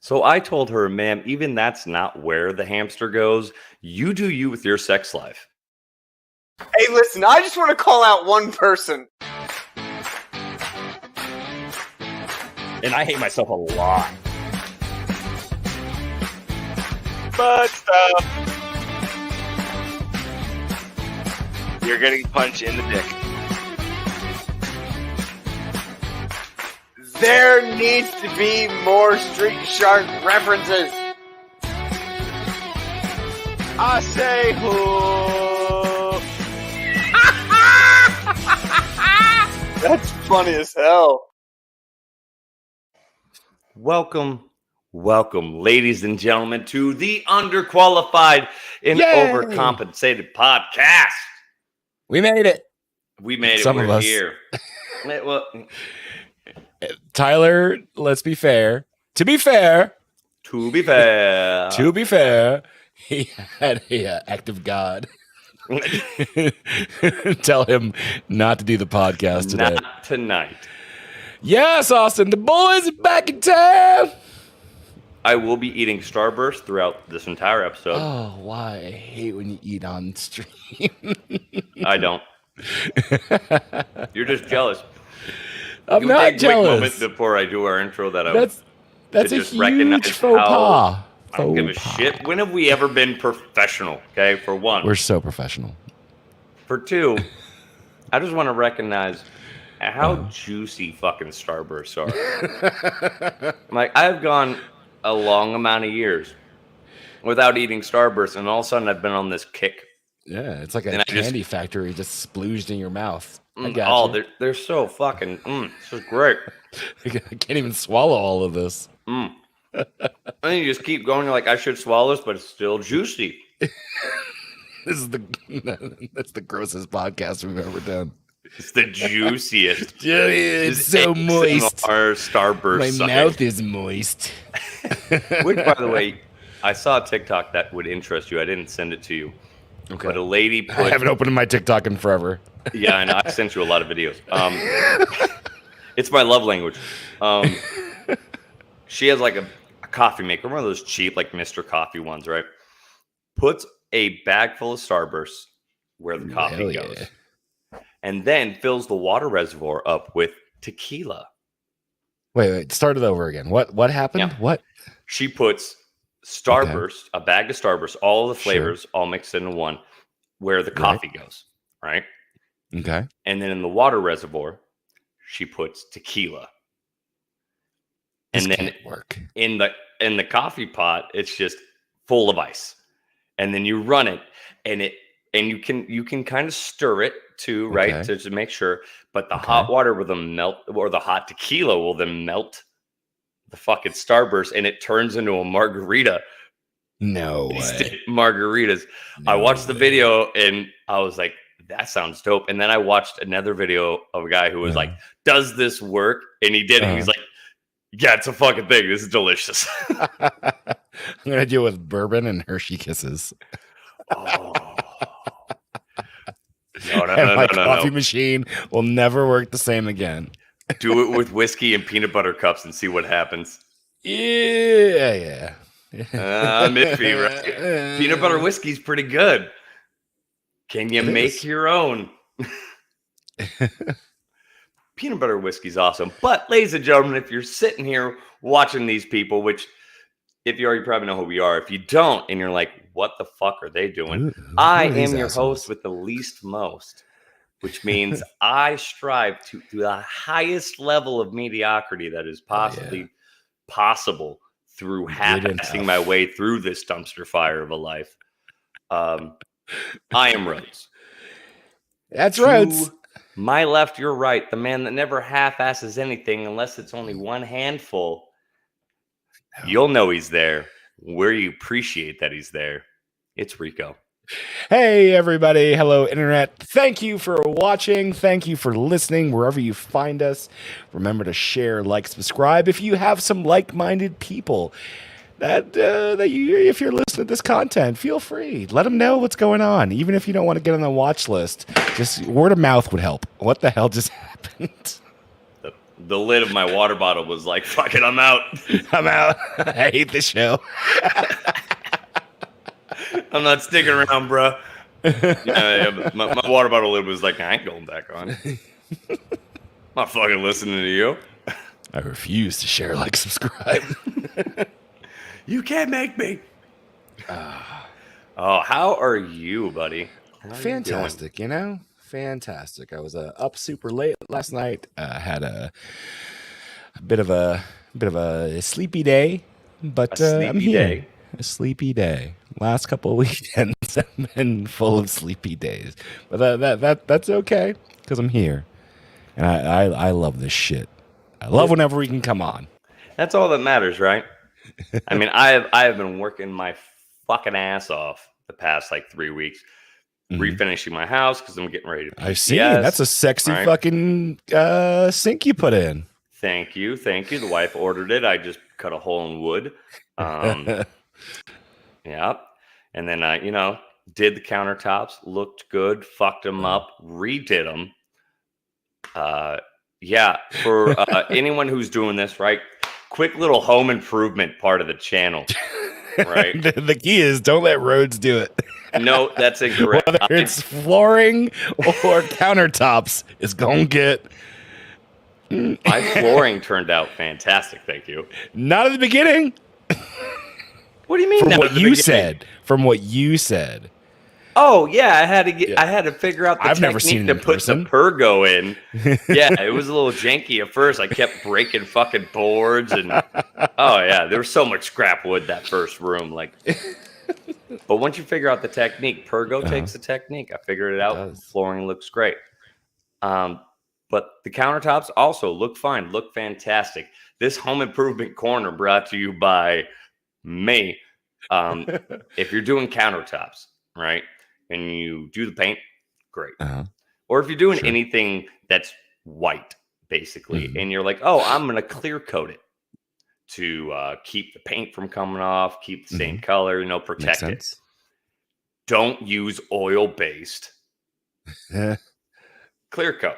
So I told her, ma'am, even that's not where the hamster goes. You do you with your sex life. Hey, listen, I just want to call out one person. And I hate myself a lot. But you're getting punched in the dick. There needs to be more Street Shark references. I say who? That's funny as hell. Welcome, ladies and gentlemen, to the Underqualified and Overcompensated podcast. We made it. We made it. Some We're of us. here. Well, Tyler, let's be fair. To be fair, he had a act of God. Tell him not to do the podcast today. Not tonight. Yes, Austin, the boys are back in town. I will be eating Starburst throughout this entire episode. Oh, why? I hate when you eat on stream. I don't. You're just jealous. I'm not jealous. Quick moment before I do our intro that's a huge faux pas. I don't give a shit. When have we ever been professional? Okay, for one. We're so professional. For two, I just want to recognize how juicy fucking Starbursts are. Like, I've gone a long amount of years without eating Starburst, and all of a sudden I've been on this kick. Yeah, it's like a candy factory just splooged in your mouth. They're so fucking, this is great. I can't even swallow all of this. And you just keep going, you're like, I should swallow this, but it's still juicy. That's the grossest podcast we've ever done. It's the juiciest. It's so moist. Our Starburst. My mouth is moist. Which, by the way, I saw a TikTok that would interest you. I didn't send it to you. Okay. But a lady put... I haven't opened my TikTok in forever. Yeah, I know. I sent you a lot of videos. It's my love language. She has like a coffee maker, one of those cheap, like Mr. Coffee ones, right? Puts a bag full of Starbursts where the coffee goes. And then fills the water reservoir up with tequila. Wait, start it over again. What happened? Yeah. What? She puts Starburst, a bag of Starburst, all the flavors, all mixed into one, where the coffee goes, right? Okay. And then in the water reservoir, she puts tequila. And then can't work. In the coffee pot, it's just full of ice. And then you run it, and you can kind of stir it too, right? To make sure. But the hot water will then melt, or the hot tequila will then melt the fucking Starburst, and it turns into a margarita. No way. Margaritas. I watched the video, and I was like, that sounds dope. And then I watched another video of a guy who was like, does this work? And he did it. He's like, yeah, it's a fucking thing. This is delicious. I'm going to do it with bourbon and Hershey Kisses. Oh. My coffee machine will never work the same again. Do it with whiskey and peanut butter cups and see what happens. Yeah. I'm iffy, right? Peanut butter whiskey's pretty good. Can you make your own? Peanut butter whiskey's awesome. But, ladies and gentlemen, if you're sitting here watching these people, which if you are, you probably know who we are. If you don't, and you're like, what the fuck are they doing? I am your host with the least most, which means I strive to the highest level of mediocrity that is possible through half-assing my way through this dumpster fire of a life. I am Rhodes. That's Rhodes. My left, your right. The man that never half-asses anything unless it's only one handful. You'll know he's there where you appreciate that he's there. It's Rico. Hey, everybody. Hello, Internet. Thank you for watching. Thank you for listening wherever you find us. Remember to share, like, subscribe. If you have some like-minded people that if you're listening to this content, feel free. Let them know what's going on. Even if you don't want to get on the watch list, just word of mouth would help. What the hell just happened? the lid of my water bottle was like, fuck it, I'm out. I'm out. I hate the show. I'm not sticking around, bro. Yeah, my water bottle lid was like, I ain't going back on. I'm not fucking listening to you. I refuse to share, like, subscribe. You can't make me. Oh, how are you, buddy? How Fantastic, you know? Fantastic. I was up super late last night. Had a bit of a sleepy day, but I'm here. A sleepy day. Last couple of weekends have been full of sleepy days, but that's okay because I'm here, and I love this shit. I love whenever we can come on. That's all that matters, right? I mean, I have been working my fucking ass off the past like 3 weeks, refinishing my house because I'm getting ready to. I've seen that's a sexy fucking sink you put in. Thank you. The wife ordered it. I just cut a hole in wood. Yeah, and then did the countertops, looked good, fucked them up, redid them. Yeah, for anyone who's doing this, right? Quick little home improvement part of the channel, right? The key is don't let roads do it. No, that's incorrect. Whether it's flooring or countertops, it's gonna get. My flooring turned out fantastic, thank you. Not at the beginning. What do you mean? From what you said. Oh yeah, I had to figure out the technique to put the Pergo in. Yeah, it was a little janky at first. I kept breaking fucking boards and oh yeah, there was so much scrap wood that first room. Like, but once you figure out the technique, Pergo takes the technique. I figured it out. Flooring looks great. But the countertops also look fine, look fantastic. This home improvement corner brought to you by me. If you're doing countertops, right, and you do the paint, great. Or if you're doing anything that's white, basically, and you're like, oh, I'm going to clear coat it to keep the paint from coming off, keep the same color, protect it. Don't use oil-based clear coat.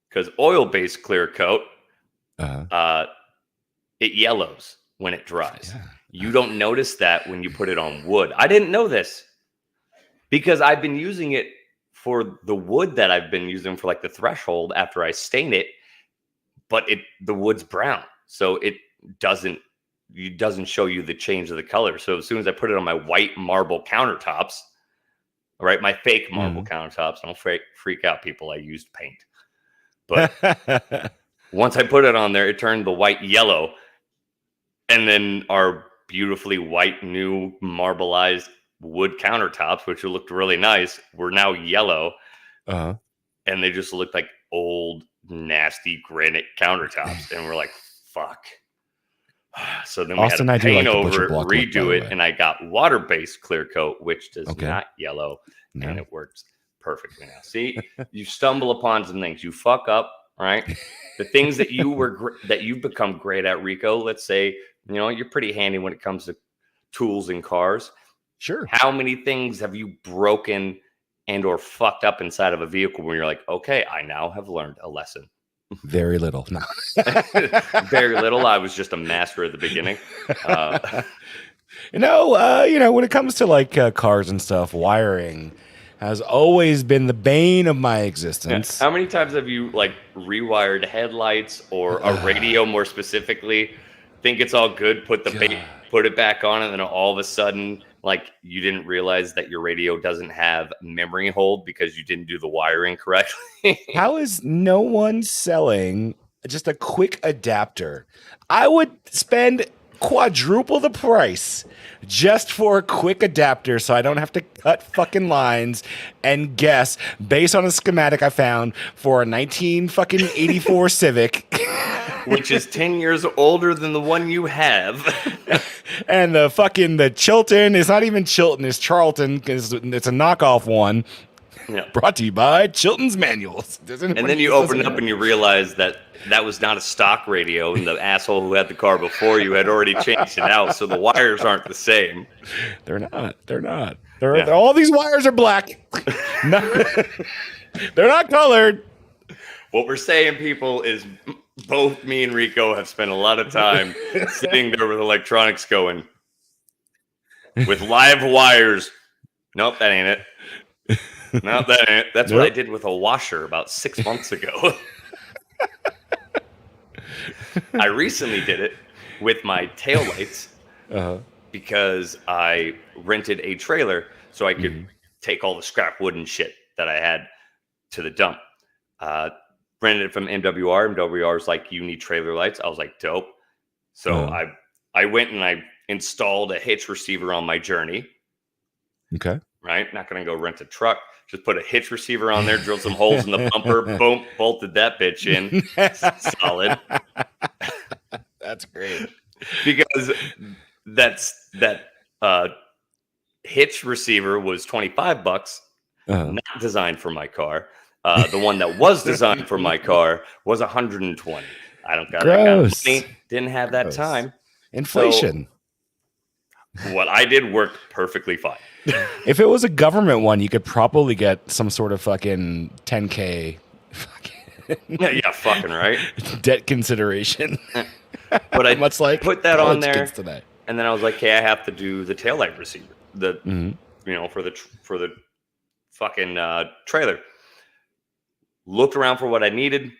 Because oil-based clear coat, it yellows when it dries. Yeah. You don't notice that when you put it on wood. I didn't know this because I've been using it for the wood that I've been using for like the threshold after I stain it, but the wood's brown, so it doesn't show you the change of the color. So as soon as I put it on my white marble countertops, right, my fake marble countertops, don't freak out, people. I used paint. But once I put it on there, it turned the white yellow. And then our beautifully white, new marbleized wood countertops, which looked really nice, were now yellow. And they just looked like old, nasty granite countertops. And we're like, fuck. So then we had to paint over it, redo it. And I got water-based clear coat, which does not yellow. No. And it works perfectly now. See, you stumble upon some things. You fuck up, right? The things that you've become great at, Rico. Let's say, you're pretty handy when it comes to tools and cars. Sure. How many things have you broken and or fucked up inside of a vehicle where you're like, okay, I now have learned a lesson? Very little. No. Very little. I was just a master at the beginning. When it comes to like cars and stuff, wiring has always been the bane of my existence. Yeah. How many times have you like rewired headlights or a radio more specifically? Think it's all good, put it back on, and then all of a sudden, like you didn't realize that your radio doesn't have memory hold because you didn't do the wiring correctly. How is no one selling just a quick adapter? I would spend quadruple the price just for a quick adapter so I don't have to cut fucking lines and guess based on a schematic I found for a 1984 Civic. Which is 10 years older than the one you have. And the Chilton is not even Chilton, it's Charlton because it's a knockoff one. Yeah. Brought to you by Chilton's Manuals. And then you open it up and you realize that was not a stock radio, and the asshole who had the car before you had already changed it out, so the wires aren't the same. They're not. All these wires are black. They're not colored. What we're saying, people, is both me and Rico have spent a lot of time sitting there with electronics going, with live wires. Nope, that ain't it. Nope, that ain't it. That's what I did with a washer about 6 months ago. I recently did it with my taillights because I rented a trailer so I could take all the scrap wood and shit that I had to the dump. Rented it from MWR. MWR is like, you need trailer lights. I was like, dope. So I went and I installed a hitch receiver on my Journey. Okay. Right? Not going to go rent a truck. Just put a hitch receiver on there, drilled some holes in the bumper, boom, bolted that bitch in. Solid. That's great. Because that hitch receiver was $25, not designed for my car. The one that was designed for my car was $120. I don't got that kind of money. Didn't have that time. Inflation. So what I did worked perfectly fine. If it was a government one, you could probably get some sort of fucking 10K yeah, fucking right. debt consideration. But I much like put that on there today. And then I was like, hey, I have to do the taillight receiver. For the fucking trailer. Looked around for what I needed.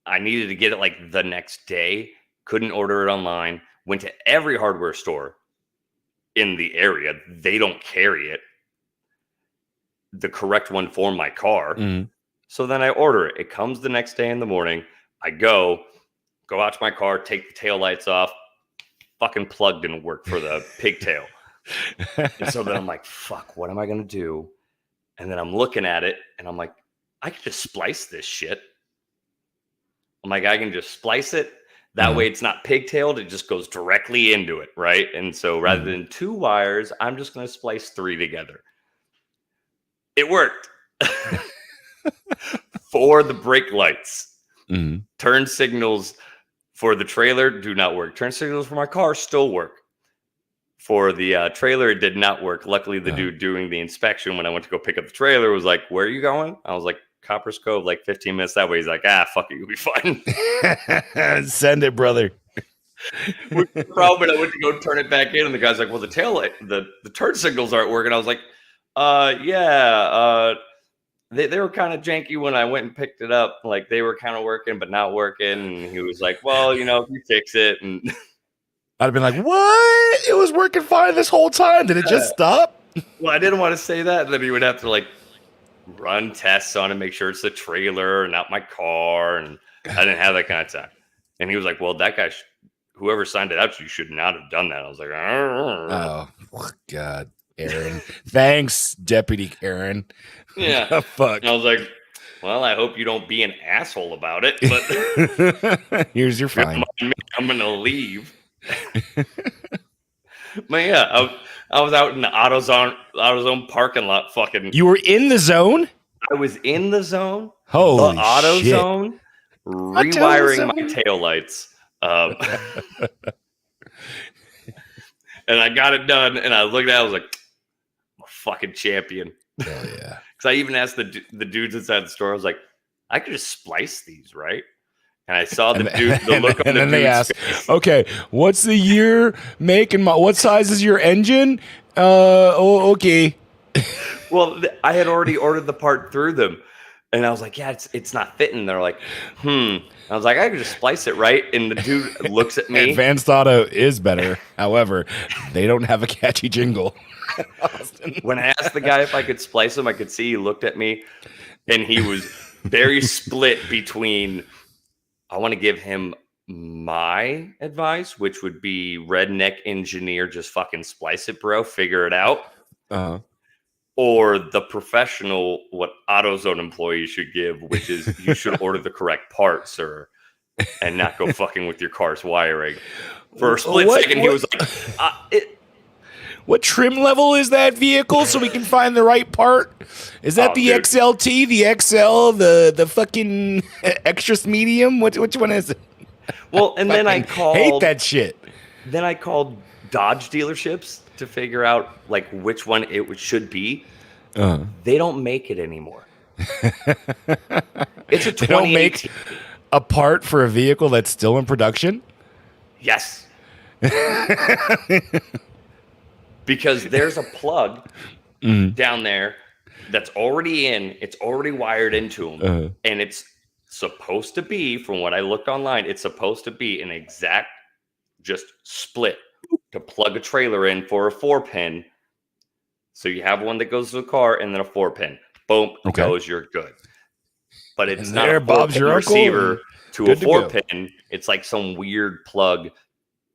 I needed to get it like the next day. Couldn't order it online. Went to every hardware store in the area. They don't carry it. The correct one for my car. So then I order it. It comes the next day in the morning. I go out to my car, take the taillights off. Fucking plug didn't work for the pigtail. And so then I'm like, fuck, what am I going to do? And then I'm looking at it and I'm like, I can just splice this shit. I'm like, I can just splice it. That way it's not pigtailed. It just goes directly into it, right? And so rather than 2 wires, I'm just going to splice 3 together. It worked. For the brake lights. Turn signals for the trailer do not work. Turn signals for my car still work. For the trailer, it did not work. Luckily, the dude doing the inspection when I went to go pick up the trailer was like, where are you going? I was like, Copper's Cove, like 15 minutes that way. He's like, fuck it, you'll be fine. Send it, brother. The problem, I went to go turn it back in, and the guy's like, well, the tail light, the turn signals aren't working. I was like, they were kind of janky when I went and picked it up. Like, they were kind of working, but not working. And he was like, well, if you fix it. And I'd have been like, what? It was working fine this whole time. Did it just stop? Well, I didn't want to say that. And then he would have to, run tests on it, make sure it's the trailer and not my car. And I didn't have that kind of time. And he was like, well, that guy, whoever signed it out to you should not have done that. I was like, oh, God, Aaron. Thanks, Deputy Aaron. Yeah. Fuck. And I was like, well, I hope you don't be an asshole about it. But here's your fine. I'm going to leave. But yeah, I was out in the AutoZone parking lot fucking. You were in the zone? I was in the zone. Holy the AutoZone, rewiring my taillights. And I got it done, and I looked at it, I was like, I'm a fucking champion. Hell yeah. Because I even asked the dudes inside the store, I was like, I could just splice these, right? And I saw the look on the and then they asked, face. okay, what's the year, make, and what size is your engine? Okay. Well, I had already ordered the part through them. And I was like, yeah, it's not fitting. They're like, I was like, I could just splice it, right? And the dude looks at me. Advanced Auto is better. However, they don't have a catchy jingle. When I asked the guy if I could splice him, I could see he looked at me. And he was very split between, I want to give him my advice, which would be redneck engineer, just fucking splice it, bro. Figure it out. Uh-huh. Or the professional, what AutoZone employees should give, which is you should order the correct part, sir, and not go fucking with your car's wiring. For a split second, he was like, what trim level is that vehicle so we can find the right part? Is that the dude. XLT, the XL, the fucking extra medium? Which one is it? Well, and then I hate that shit. Then I called Dodge dealerships to figure out which one it should be. They don't make it anymore. It's a 2018. A part for a vehicle that's still in production? Yes. Because there's a plug down there that's already in. It's already wired into them. And it's supposed to be, from what I looked online, it's supposed to be an exact just split to plug a trailer in for a 4-pin. So you have one that goes to the car and then a 4-pin. Boom, it goes, you're good. But it's not a 4-pin receiver to a 4-pin. It's like some weird plug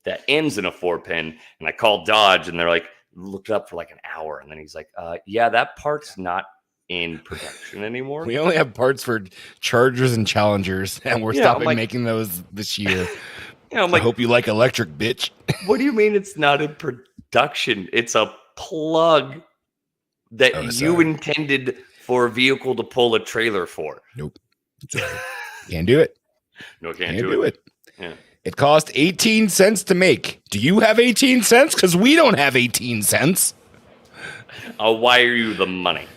that ends in a 4-pin. And I called Dodge and they're like, looked it up for like an hour. And then he's like, yeah, that part's not in production anymore. We only have parts for Chargers and Challengers, and we're stopping making those this year. I hope you like electric, bitch. What do you mean it's not in production? It's a plug that you intended for a vehicle to pull a trailer for. Nope. Can't do it. No, can't do it. Yeah. It cost 18 cents to make. Do you have 18 cents? Because we don't have 18 cents. I'll wire you the money.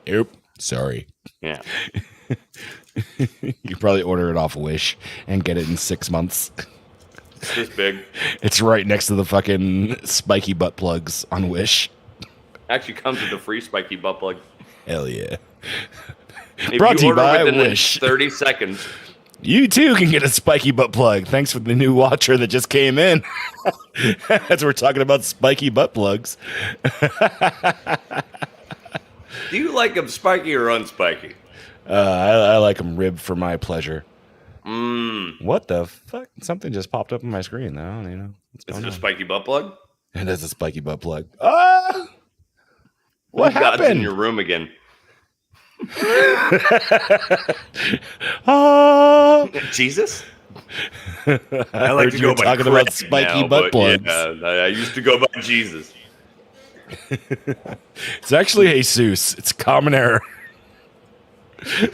Nope. Sorry. Yeah. You probably order it off Wish and get it in 6 months. It's this big. It's right next to the fucking spiky butt plugs on Wish. Actually comes with a free spiky butt plug. Hell yeah. If Brought to you by within Wish. 30 seconds. You too can get a spiky butt plug. Thanks for the new watcher that just came in. As we're talking about spiky butt plugs. Do you like them spiky or unspiky? I like them ribbed for my pleasure. Mm. What the fuck? Something just popped up on my screen, though. I don't even know what's going on. Is it a spiky butt plug? It is a spiky butt plug. What happened? God's in your room again. Jesus? I like to go by talking about spiky now, butt plugs. Yeah, I used to go by Jesus. It's actually Jesus. It's a common error.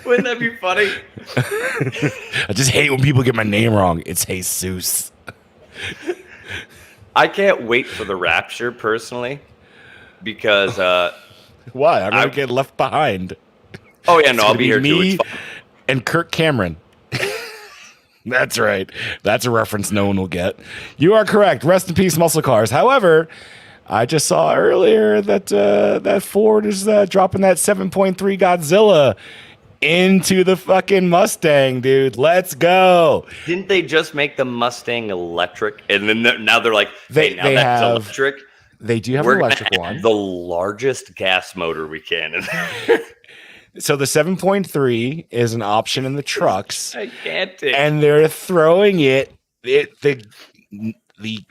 Wouldn't that be funny? I just hate when people get my name wrong. It's Jesus. I can't wait for the rapture, personally, because why? I'm gonna get left behind. Oh yeah, no, I'll be here too. It's fun. And Kirk Cameron. That's right. That's a reference no one will get. You are correct. Rest in peace, muscle cars. However, I just saw earlier that that Ford is dropping that 7.3 Godzilla into the fucking Mustang, dude. Let's go. Didn't they just make the Mustang electric? And then now they're like, hey, now that's electric. They do have an electric one. The largest gas motor we can. So the 7.3 is an option in the trucks. Gigantic. And they're throwing the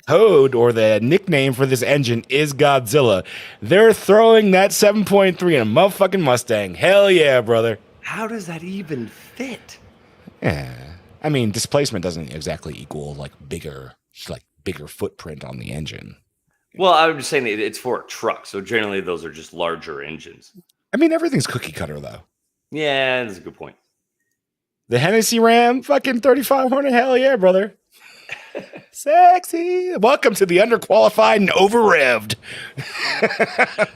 code or the nickname for this engine is Godzilla. They're throwing that 7.3 in a motherfucking Mustang. Hell yeah, brother. How does that even fit? Yeah. I mean, displacement doesn't exactly equal bigger footprint on the engine. Well, I'm just saying it's for a truck, so generally those are just larger engines. I mean, everything's cookie cutter, though. Yeah, that's a good point. The Hennessy Ram, fucking 3500, hell yeah, brother. Sexy. Welcome to the underqualified and over-revved.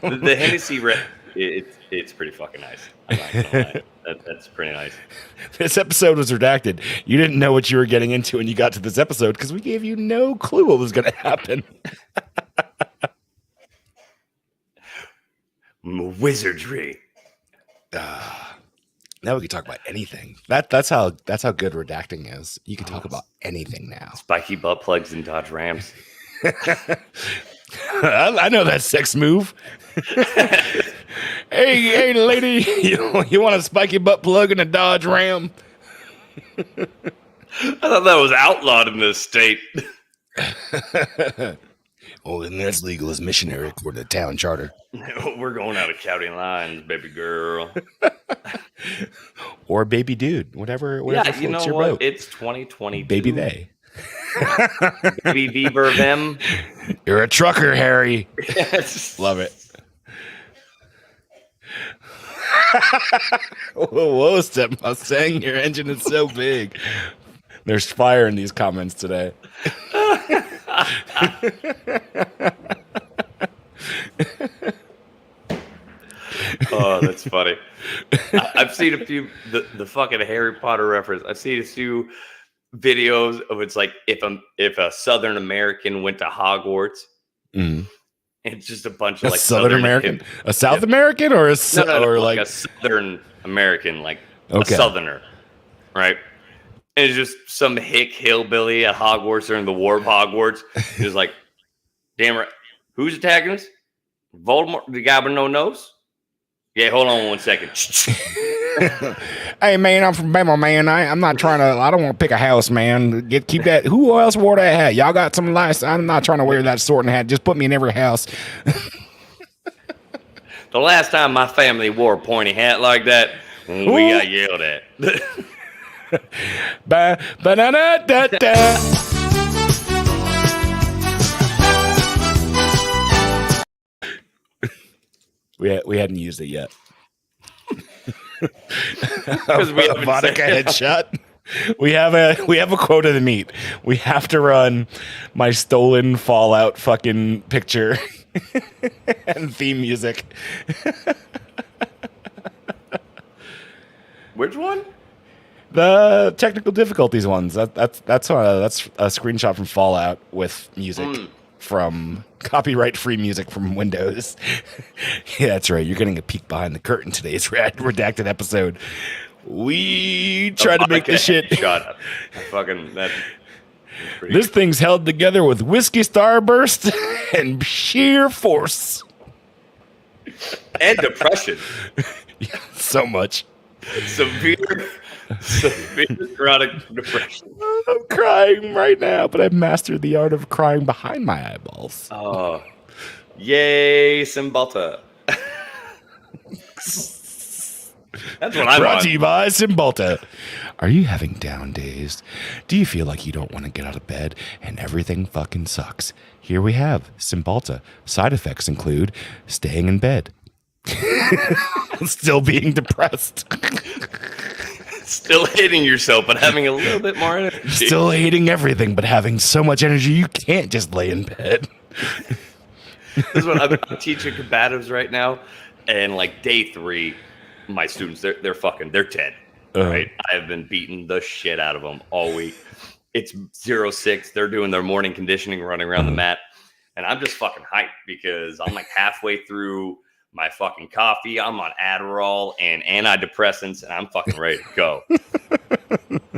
the Hennessy Ram, it's pretty fucking nice. I'm not gonna lie. That's pretty nice. This episode was redacted. You didn't know what you were getting into when you got to this episode because we gave you no clue what was going to happen. Wizardry. Now we can talk about anything. That's how good redacting is. You can talk about anything now. Spiky butt plugs and Dodge Rams. I know that sex move. hey, lady, you want a spiky butt plug and a Dodge Ram? I thought that was outlawed in this state. Oh, then that's legal as missionary according to town charter. We're going out of county lines, baby girl. Or baby dude, whatever yeah, you know your what? boat. It's 2022. Baby they. Baby Beaver them. You're a trucker, Harry. Yes. Love it. Whoa, Step Mustang, your engine is so big. There's fire in these comments today. Oh, that's funny. I've seen a few the fucking Harry Potter reference. I've seen a few videos of it's like if a Southern American went to Hogwarts, it's just a bunch of A like Southern American, a South Yeah. American, or a or like like a Southern American, like Okay. a Southerner, right? And it's just some hick hillbilly at Hogwarts during the War of Hogwarts. He's like, damn right, who's attacking us? Voldemort, the guy with no nose? Yeah, hold on 1 second. Hey man, I'm from Bama, man. I'm not trying to. I don't want to pick a house, man. Keep that. Who else wore that hat? Y'all got some nice. I'm not trying to wear that sorting hat. Just put me in every house. The last time my family wore a pointy hat like that, we got yelled at. Ba-da-da-da-da. We hadn't used it yet. Because we haven't vodka said- headshot. We have a quota to meet. We have to run my stolen Fallout fucking picture and theme music. Which one? The technical difficulties ones. That's a screenshot from Fallout with music from copyright-free music from Windows. Yeah, that's right. You're getting a peek behind the curtain today's Redacted episode. We try to make this shit. Shut up. That's pretty This thing's held together with whiskey starburst and sheer force. and depression. Yeah, so much. Severe chronic depression. I'm crying right now, but I've mastered the art of crying behind my eyeballs. Oh, yay, Cymbalta. That's what I'm Brought on. to you by Cymbalta. Are you having down days? Do you feel like you don't want to get out of bed and everything fucking sucks? Here we have Cymbalta. Side effects include staying in bed, still being depressed, Still hitting yourself, but having a little bit more energy. still hating everything, but having so much energy you can't just lay in bed. This is what I'm teaching combatives right now, and like day 3, my students they're dead. Right, I've been beating the shit out of them all week. It's 0-6. They're doing their morning conditioning, running around the mat, and I'm just fucking hyped because I'm like halfway through my fucking coffee. I'm on Adderall and antidepressants, and I'm fucking ready to go.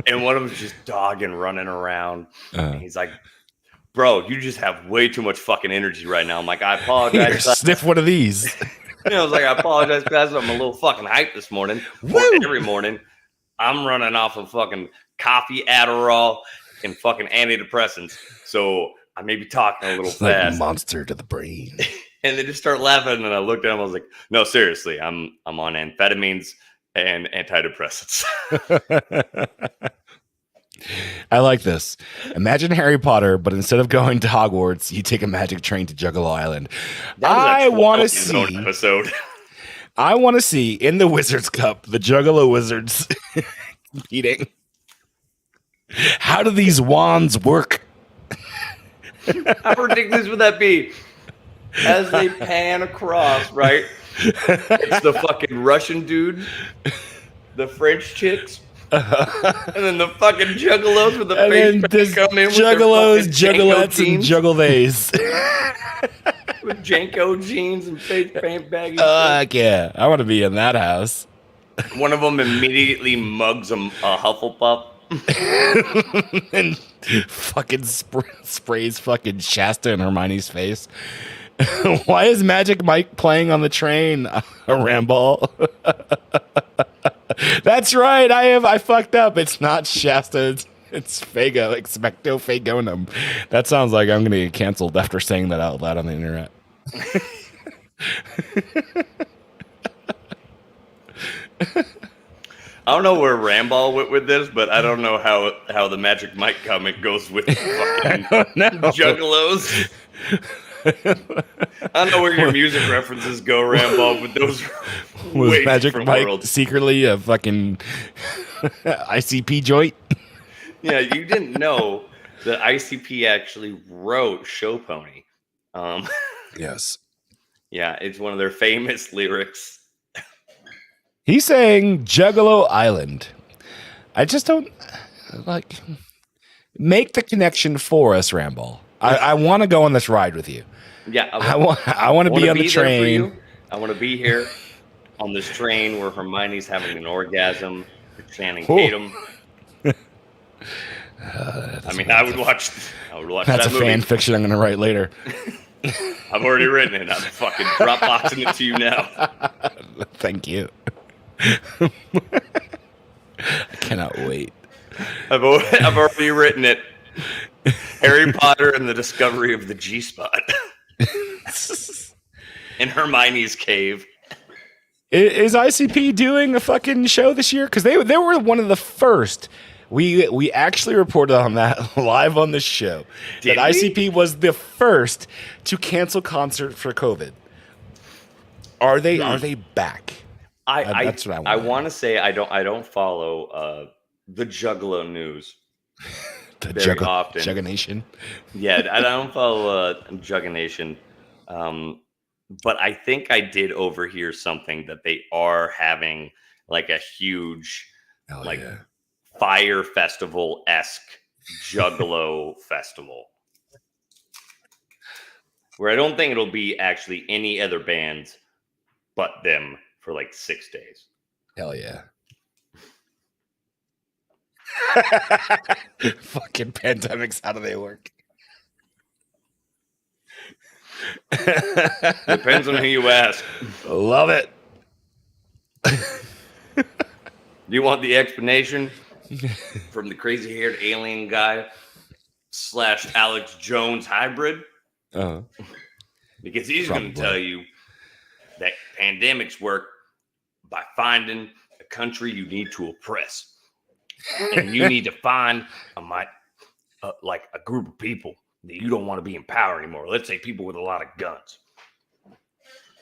And one of them's just dogging, running around. And he's like, bro, you just have way too much fucking energy right now. I'm like, I apologize. Here, sniff one of these. I was like, I apologize because I'm a little fucking hyped this morning. Every morning, I'm running off of fucking coffee, Adderall, and fucking antidepressants. So I may be talking a little It's like fast. monster to the brain. And they just start laughing, and I looked at them. I was like, "No, seriously, I'm on amphetamines and antidepressants." I like this. Imagine Harry Potter, but instead of going to Hogwarts, you take a magic train to Juggalo Island. I want to see. Episode. I want to see in the Wizards Cup the Juggalo Wizards competing. How do these wands work? How ridiculous would that be? As they pan across, right? It's the fucking Russian dude, the French chicks, and then the fucking juggalos with the face paint come in with Juggalos, their fucking Janko juggalettes, and jeans, juggledays. with Janko jeans and face paint baggy. Yeah, I want to be in that house. One of them immediately mugs a Hufflepuff. And fucking sprays fucking Shasta in Hermione's face. Why is Magic Mike playing on the train? A Ramball. That's right. I fucked up. It's not Shasta. It's Fago. Expecto Fagonum. That sounds like I'm gonna get canceled after saying that out loud on the internet. I don't know where Ramball went with this, but I don't know how the Magic Mike comic goes with fucking juggalos. I don't know where your music references go, Ramball, but those Was way Magic different Mike worlds. secretly a fucking ICP joint? Yeah, you didn't know that ICP actually wrote Show Pony. Yes. Yeah, it's one of their famous lyrics. He's saying Juggalo Island. I just don't like make the connection for us, Ramball. I want to go on this ride with you. Yeah, I want to be on the train. I want to be here on this train where Hermione's having an orgasm with Channing Ooh. Tatum. I would watch That's that a movie. fan fiction I'm going to write later. I've already written it. I'm fucking Dropboxing it to you now. Thank you. I cannot wait. I've already written it. Harry Potter and the Discovery of the G-Spot. In Hermione's cave. Is ICP doing a fucking show this year? Because they were one of the first. We actually reported on that live on the show. Did that we? ICP was the first to cancel concert for COVID. Are they back? That's what I want to say I don't follow the Juggalo news very often. Jugganation. Yeah, I don't follow Jugganation. But I think I did overhear something that they are having like a huge Fire Festival-esque Juggalo festival. Where I don't think it'll be actually any other bands but them for like 6 days. Hell yeah. Fucking pandemics, how do they work? Depends on who you ask. Love it. You want the explanation from the crazy-haired alien guy / Alex Jones hybrid? Uh-huh. Because he's going to tell you that pandemics work by finding a country you need to oppress. And you need to find a group of people that you don't want to be in power anymore. Let's say people with a lot of guns.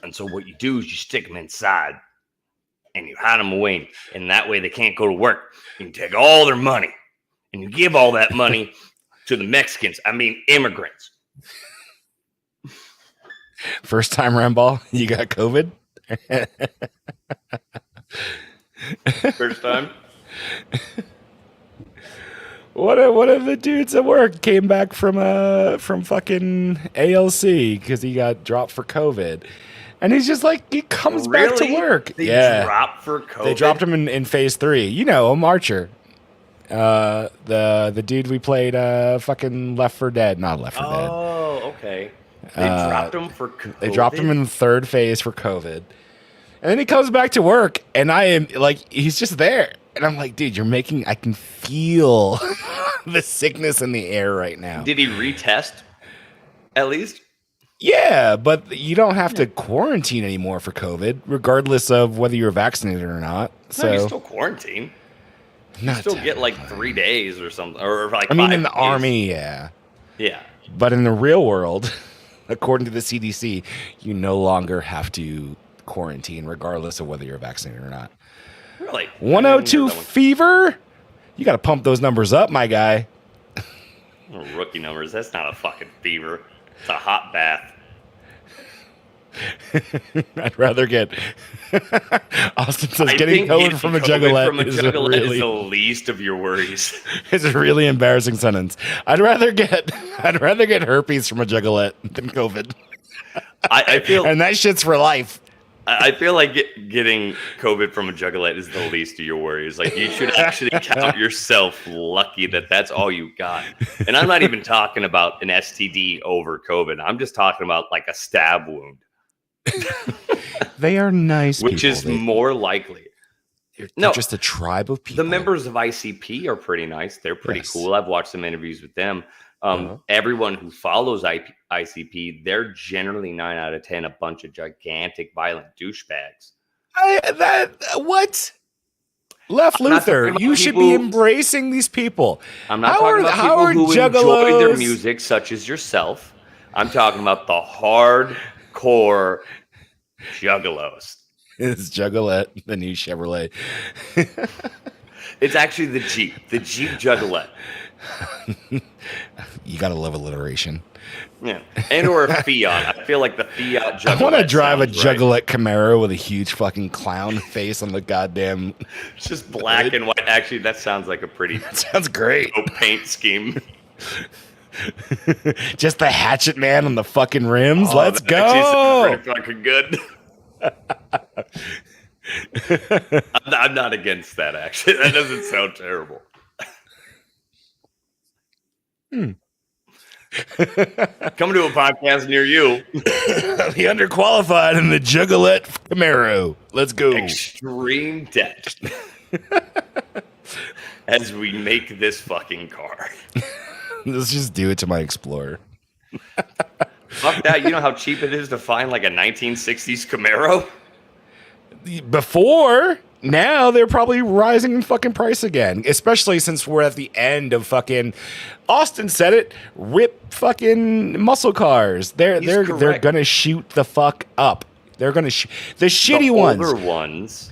And so what you do is you stick them inside and you hide them away. And that way they can't go to work. You can take all their money and you give all that money to the Mexicans. I mean, immigrants. First time Ramball, you got COVID? First time. What if the dudes at work came back from fucking ALC because he got dropped for COVID, and he's just like he comes back to work? They dropped for COVID. They dropped him in phase 3. You know, a marcher. The dude we played fucking Left 4 Dead, not Left 4 Dead. Oh, okay. They dropped him for COVID. They dropped him in the 3rd phase for COVID, and then he comes back to work, and I am like, he's just there. And I'm like, dude, I can feel the sickness in the air right now. Did he retest at least? Yeah, but you don't have to quarantine anymore for COVID, regardless of whether you're vaccinated or not. So No, you still quarantine. You still get like 3 days or something. Or like in 5 the days. army, yeah. Yeah. But in the real world, according to the CDC, you no longer have to quarantine, regardless of whether you're vaccinated or not. Really? 102 fever? You got to pump those numbers up, my guy. Rookie numbers. That's not a fucking fever. It's a hot bath. I'd rather get Austin says I getting think COVID from a juggalette is the least of your worries. It's a really embarrassing sentence. I'd rather get herpes from a juggalette than COVID. I feel, and that shit's for life. I feel like getting COVID from a juggalette is the least of your worries. Like, you should actually count yourself lucky that that's all you got. And I'm not even talking about an STD over COVID. I'm just talking about like a stab wound. They are nice which people. Is more likely. They're just a tribe of people. The members of ICP are pretty nice. They're pretty cool. I've watched some interviews with them. Everyone who follows ICP, they're generally 9 out of 10 a bunch of gigantic violent douchebags. What? Left Luther, you should be embracing these people. I'm not talking about people who enjoy their music, such as yourself. I'm talking about the hardcore juggalos. It's Juggalette, the new Chevrolet. It's actually the Jeep Juggalette. You gotta love alliteration. Yeah, and or a Fiat. I feel like the Fiat Juggalette. I want to drive a sounds right. Juggalette Camaro with a huge fucking clown face on the goddamn. It's just black and white. Actually, that sounds like a pretty That sounds great. paint scheme. Just the hatchet man on the fucking rims. Oh, Let's that actually go. sounds pretty fucking good. I'm not against that. Actually, that doesn't sound terrible. Coming to a podcast near you. The underqualified in the Juggalette Camaro. Let's go. Extreme debt. As we make this fucking car. Let's just do it to my Explorer. Fuck that. You know how cheap it is to find like a 1960s Camaro? Before, now they're probably rising in fucking price again, especially since we're at the end of fucking. Austin said it. Rip fucking muscle cars. They're gonna shoot the fuck up. They're gonna the shitty ones. The older ones,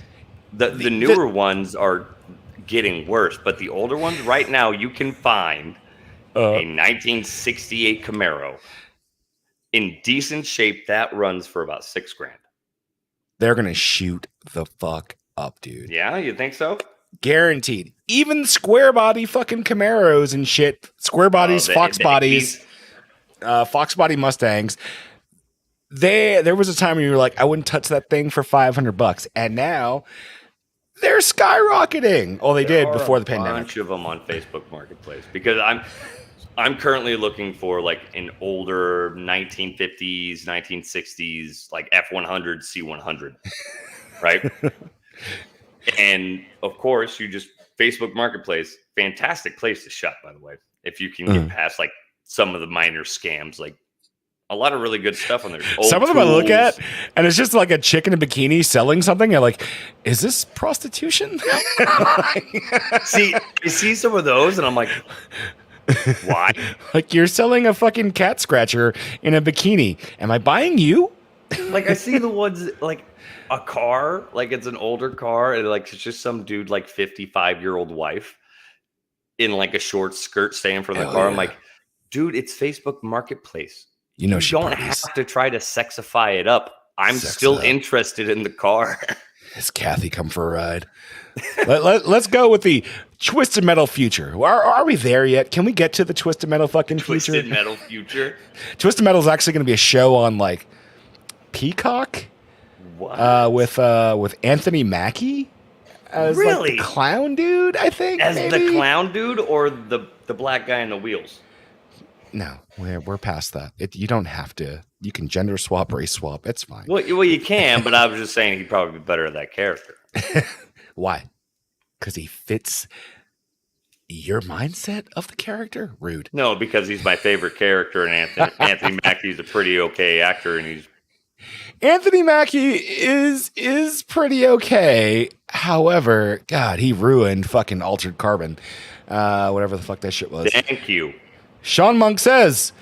the newer ones are getting worse, but the older ones right now you can find a 1968 Camaro in decent shape that runs for about $6,000. They're gonna shoot the fuck up, dude. Yeah, you think so? Guaranteed. Even square body fucking Camaros and shit. Square bodies, Fox bodies, Fox body Mustangs. There was a time when you were like, I wouldn't touch that thing for $500, and now they're skyrocketing. Oh, they did before the pandemic. A bunch of them on Facebook Marketplace because I'm currently looking for like an older 1950s, 1960s like F100, C100, right? And of course, you just Facebook Marketplace, fantastic place to shop, by the way. If you can get past like some of the minor scams, like a lot of really good stuff on there. Some of them I look at, and it's just like a chick in a bikini selling something. I'm like, is this prostitution? See, I see some of those, and I'm like, why? Like, you're selling a fucking cat scratcher in a bikini. Am I buying you? Like, I see the ones like a car, like it's an older car, and like it's just some dude, like 55-year-old wife in like a short skirt staying in front of the car. Yeah. I'm like, dude, it's Facebook Marketplace. You know, you don't have to try to sexify it up. I'm still interested in the car. Has Kathy come for a ride? Let's go with the Twisted Metal future. Are we there yet? Can we get to the Twisted Metal fucking future? Twisted Metal future? Twisted Metal is actually going to be a show on like Peacock. What? With Anthony Mackie as really? Like the clown dude, I think. As maybe? The clown dude or the black guy in the wheels? No, we're past that. You don't have to. You can gender swap, race swap. It's fine. Well, you can, but I was just saying he'd probably be better at that character. Why? Because he fits your mindset of the character? Rude. No, because he's my favorite character, and Anthony Mackie's a pretty okay actor, and he's Anthony Mackie is pretty okay. However, God, he ruined fucking Altered Carbon. Whatever the fuck that shit was. Thank you. Sean Monk says,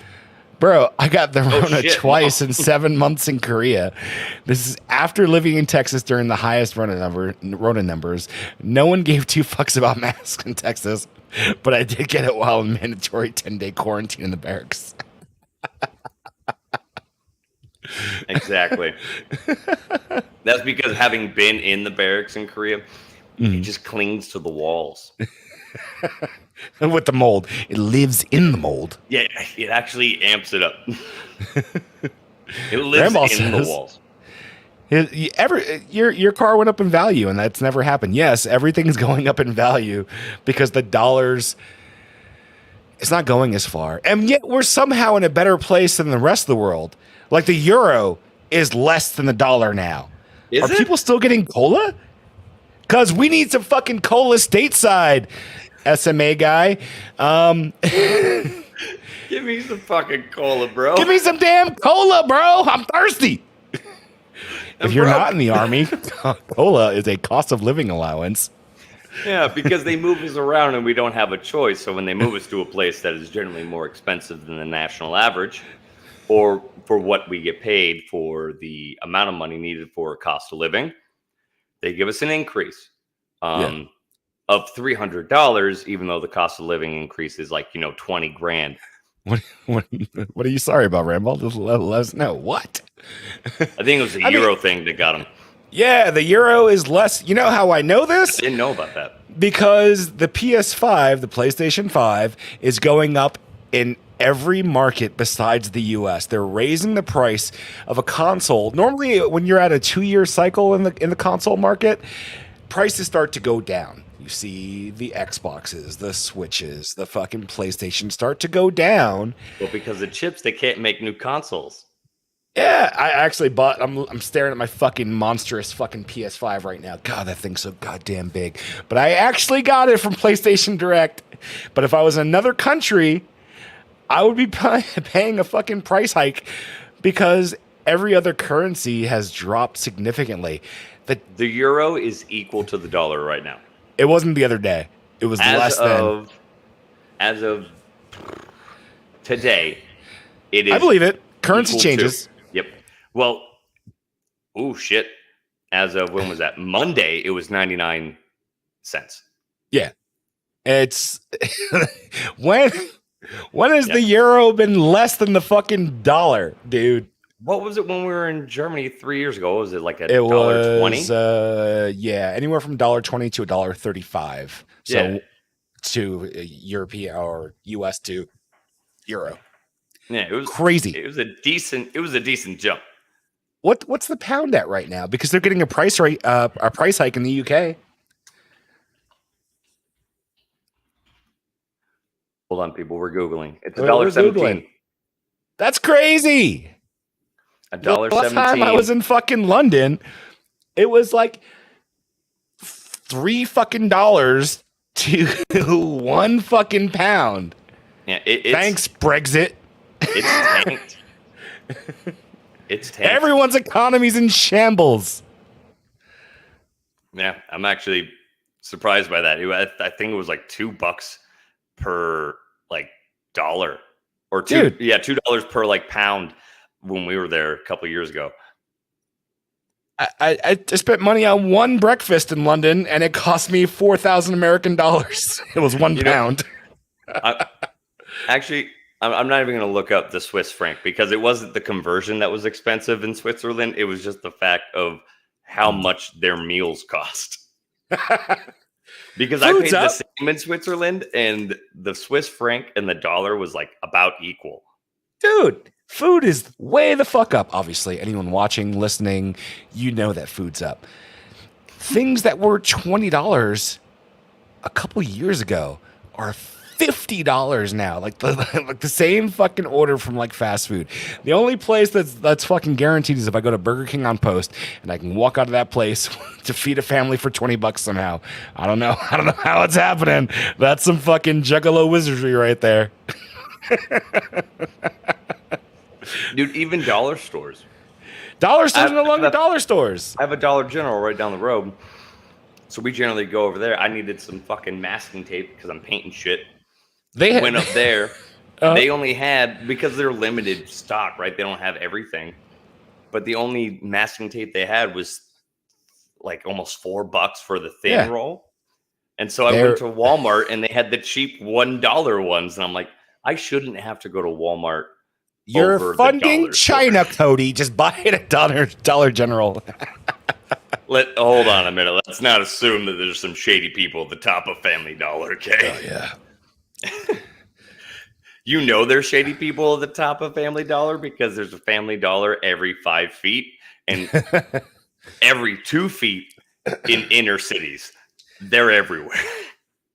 bro, I got the Rona twice in 7 months in Korea. This is after living in Texas during the highest Rona numbers. No one gave two fucks about masks in Texas, but I did get it while in mandatory 10-day quarantine in the barracks. Exactly. That's because having been in the barracks in Korea, he just clings to the walls. With the mold. It lives in the mold. Yeah, it actually amps it up. It lives in the walls. Your car went up in value, and that's never happened. Yes, everything's going up in value because the dollars, it's not going as far. And yet we're somehow in a better place than the rest of the world. Like the euro is less than the dollar now. Are people still getting cola? Because we need some fucking cola stateside, SMA guy. Give me some fucking cola, bro. Give me some damn cola, bro. I'm thirsty. If you're not in the army, cola is a cost of living allowance. Yeah, because they move us around and we don't have a choice. So when they move us to a place that is generally more expensive than the national average, or for what we get paid for the amount of money needed for cost of living, they give us an increase of $300, even though the cost of living increase is like, $20,000. What, what are you sorry about, Rambo? Just let us know. What? I think it was the Euro thing that got him. Yeah, the Euro is less. You know how I know this? I didn't know about that. Because the PS5, the PlayStation 5, is going up in every market besides the US. They're raising the price of a console. Normally, when you're at a 2-year cycle in the console market, prices start to go down. You see the Xboxes, the Switches, the fucking PlayStation start to go down. Well, because of chips, they can't make new consoles. Yeah, I actually bought. I'm staring at my fucking monstrous fucking PS5 right now. God, that thing's so goddamn big. But I actually got it from PlayStation Direct. But if I was in another country, I would be paying a fucking price hike because every other currency has dropped significantly. The euro is equal to the dollar right now. It wasn't the other day. It was less than. As of today, it is. I believe it. Currency changes. Yep. Well, oh shit. As of when was that? Monday, it was 99 cents. Yeah. It's when has the euro been less than the fucking dollar, dude? What was it when we were in Germany 3 years ago? Was it like $1.20? Yeah, anywhere from $1.20 to $1.35. So Yeah. to European or US to euro. Yeah, it was crazy. It was a decent jump. What's the pound at right now? Because they're getting a price hike in the UK. Hold on, people. We're Googling. It's $1.17. That's crazy. $1.17. The last time I was in fucking London, it was like $3 fucking to one fucking pound. Yeah, thanks, Brexit. It's tanked. It's tanked. Everyone's economy's in shambles. Yeah, I'm actually surprised by that. I think it was like $2 per like dollar, or $2 per like pound when we were there a couple of years ago. I spent money on one breakfast in London, and it cost me 4,000 American dollars. It was £1 pound. Actually, I'm not even going to look up the Swiss franc because it wasn't the conversion that was expensive in Switzerland. It was just the fact of how much their meals cost. Because I paid the same in Switzerland, and the Swiss franc and the dollar was like about equal. Dude, food is way the fuck up. Obviously, anyone watching, listening, you know that food's up. Things that were $20 a couple years ago are $50 now. Like the same fucking order from like fast food. The only place that's fucking guaranteed is if I go to Burger King on Post and I can walk out of that place to feed a family for $20 somehow. I don't know how it's happening. That's some fucking juggalo wizardry right there. Dude, even dollar stores. Dollar stores are no longer dollar stores. I have a Dollar General right down the road. So we generally go over there. I needed some fucking masking tape because I'm painting shit. They went up there. They only had, because they're limited stock, right? They don't have everything. But the only masking tape they had was like almost $4 for the thin roll. And so I went to Walmart and they had the cheap $1 ones. And I'm like, I shouldn't have to go to Walmart. You're funding China, Cody. Just buy it at Dollar General. Hold on a minute. Let's not assume that there's some shady people at the top of Family Dollar, okay? Oh, yeah. You know there's shady people at the top of Family Dollar because there's a Family Dollar every 5 feet and every 2 feet in inner cities. They're everywhere.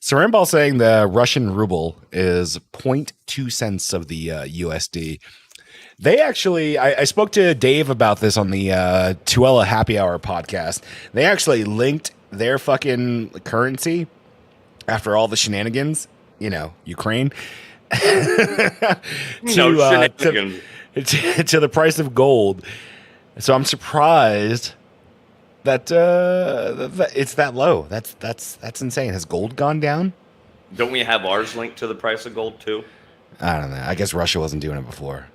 So Rambal saying the Russian ruble is 0.2 cents of the USD. They actually, I spoke to Dave about this on the Tuella Happy Hour podcast. They actually linked their fucking currency after all the shenanigans, Ukraine, to the price of gold. So I'm surprised that it's that low. That's insane. Has gold gone down? Don't we have ours linked to the price of gold too? I don't know. I guess Russia wasn't doing it before.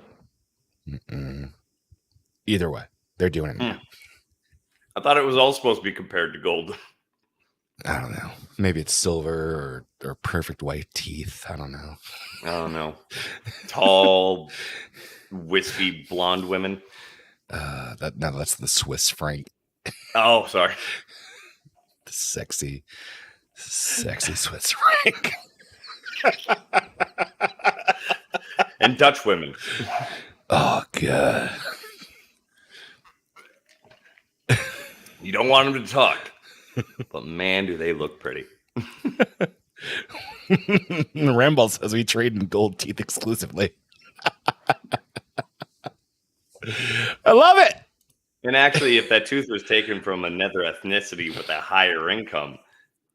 Either way, they're doing it now. I thought it was all supposed to be compared to gold. I don't know. Maybe it's silver or perfect white teeth. I don't know. I don't know. Tall, wispy blonde women. That's the Swiss franc. Oh, sorry. The sexy Swiss franc. And Dutch women. Oh god. You don't want them to talk, but man, do they look pretty. Ramball says we trade in gold teeth exclusively. I love it. And actually, if that tooth was taken from another ethnicity with a higher income,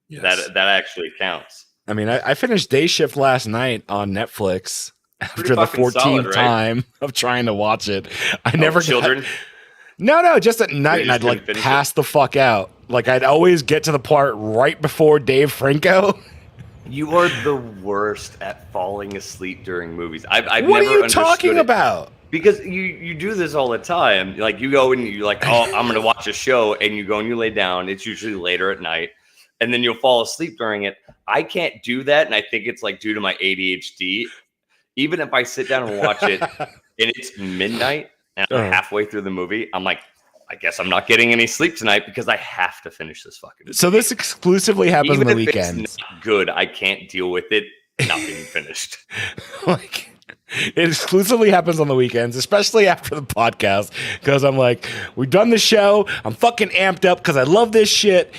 that actually counts. I mean, I finished Day Shift last night on Netflix after the 14th solid, right? time of trying to watch it. I never children. No, just at night, and I'd like pass the fuck out. Like I'd always get to the part right before Dave Franco. You are the worst at falling asleep during movies. I've what never are you talking about? Because you do this all the time. Like you go and you're like, oh, I'm gonna watch a show, and you go and you lay down. It's usually later at night, and then you'll fall asleep during it. I can't do that, and I think it's like due to my ADHD. Even if I sit down and watch it, and it's midnight, and I'm halfway through the movie, I'm like, I guess I'm not getting any sleep tonight because I have to finish this fucking movie. So this exclusively happens Even on the if weekends. It's not good. I can't deal with it not being finished. Like it exclusively happens on the weekends, especially after the podcast, because I'm like, we've done the show. I'm fucking amped up because I love this shit.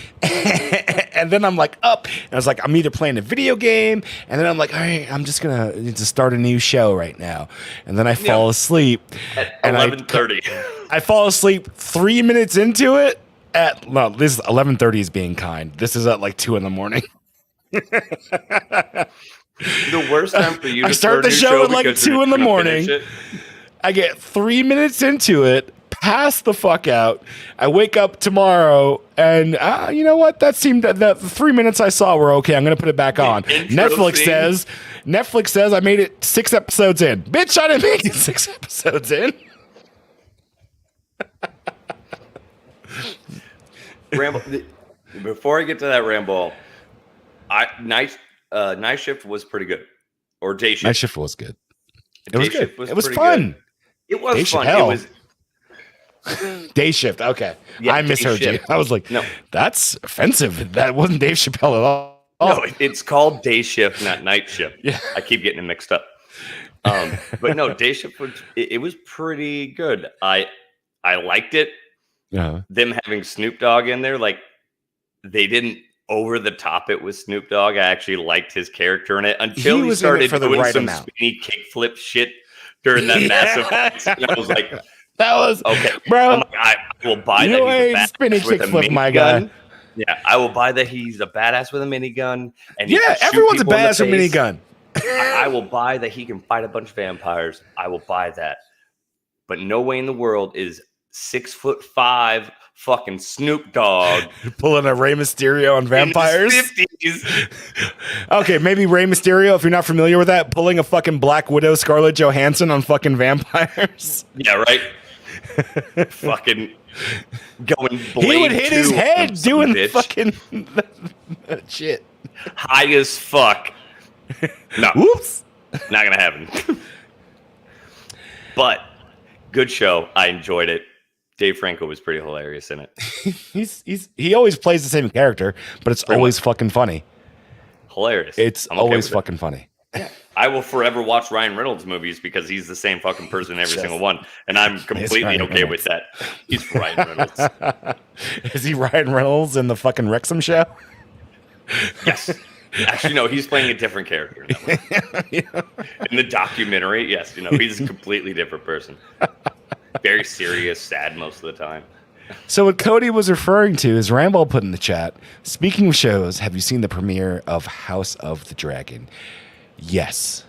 And then I'm like up, and I was like, I'm either playing a video game, and then I'm like, all right, I'm just gonna need to start a new show right now. And then I fall asleep at 11:30. I fall asleep 3 minutes into it. This is 11:30 is being kind. This is at like 2 a.m. The worst time for you to start the show at like 2 a.m. I get 3 minutes into it, pass the fuck out. I wake up tomorrow, and you know what? That 3 minutes I saw were okay. I'm gonna put it back on. Netflix says I made it 6 episodes in. Bitch, I didn't make it 6 episodes in. Ramble. Before I get to that ramble, night shift was pretty good, or day shift. Night shift was good. It was good. Was it was fun. Good. It was day fun. It was day shift. Okay, yeah, I misheard you. I was like, no, that's offensive. That wasn't Dave Chappelle at all. No, it's called day shift, not night shift. Yeah, I keep getting it mixed up. But no, day shift was it was pretty good. I liked it. Yeah, them having Snoop Dogg in there, like they didn't over the top it with Snoop Dogg. I actually liked his character in it until he started doing some spinny kickflip shit during that massive fight. And I was like, that was okay, bro. Like, I will buy that he's a spinny kickflip, my guy. Yeah, I will buy that he's a badass with a minigun. And yeah, everyone's a badass with a minigun. I will buy that he can fight a bunch of vampires. I will buy that. But no way in the world is 6'5" fucking Snoop Dogg pulling a Rey Mysterio on vampires. In his 50s. Okay, maybe Rey Mysterio, if you're not familiar with that, pulling a fucking Black Widow Scarlett Johansson on fucking vampires. Yeah, right. Fucking going Blade. He would hit his head doing fucking shit. High as fuck. No. Whoops. Not gonna happen. But good show. I enjoyed it. Dave Franco was pretty hilarious in it. He always plays the same character, but it's always fucking funny. Hilarious. It's always fucking funny. Yeah. I will forever watch Ryan Reynolds movies because he's the same fucking person in every single one. And I'm completely okay with that. He's Ryan Reynolds. Is he Ryan Reynolds in the fucking Wrexham show? Yes. Actually, no, he's playing a different character. In the documentary, yes, he's a completely different person. Very serious, sad most of the time. So what Cody was referring to is Ramball put in the chat, speaking of shows, have you seen the premiere of House of the Dragon? Yes.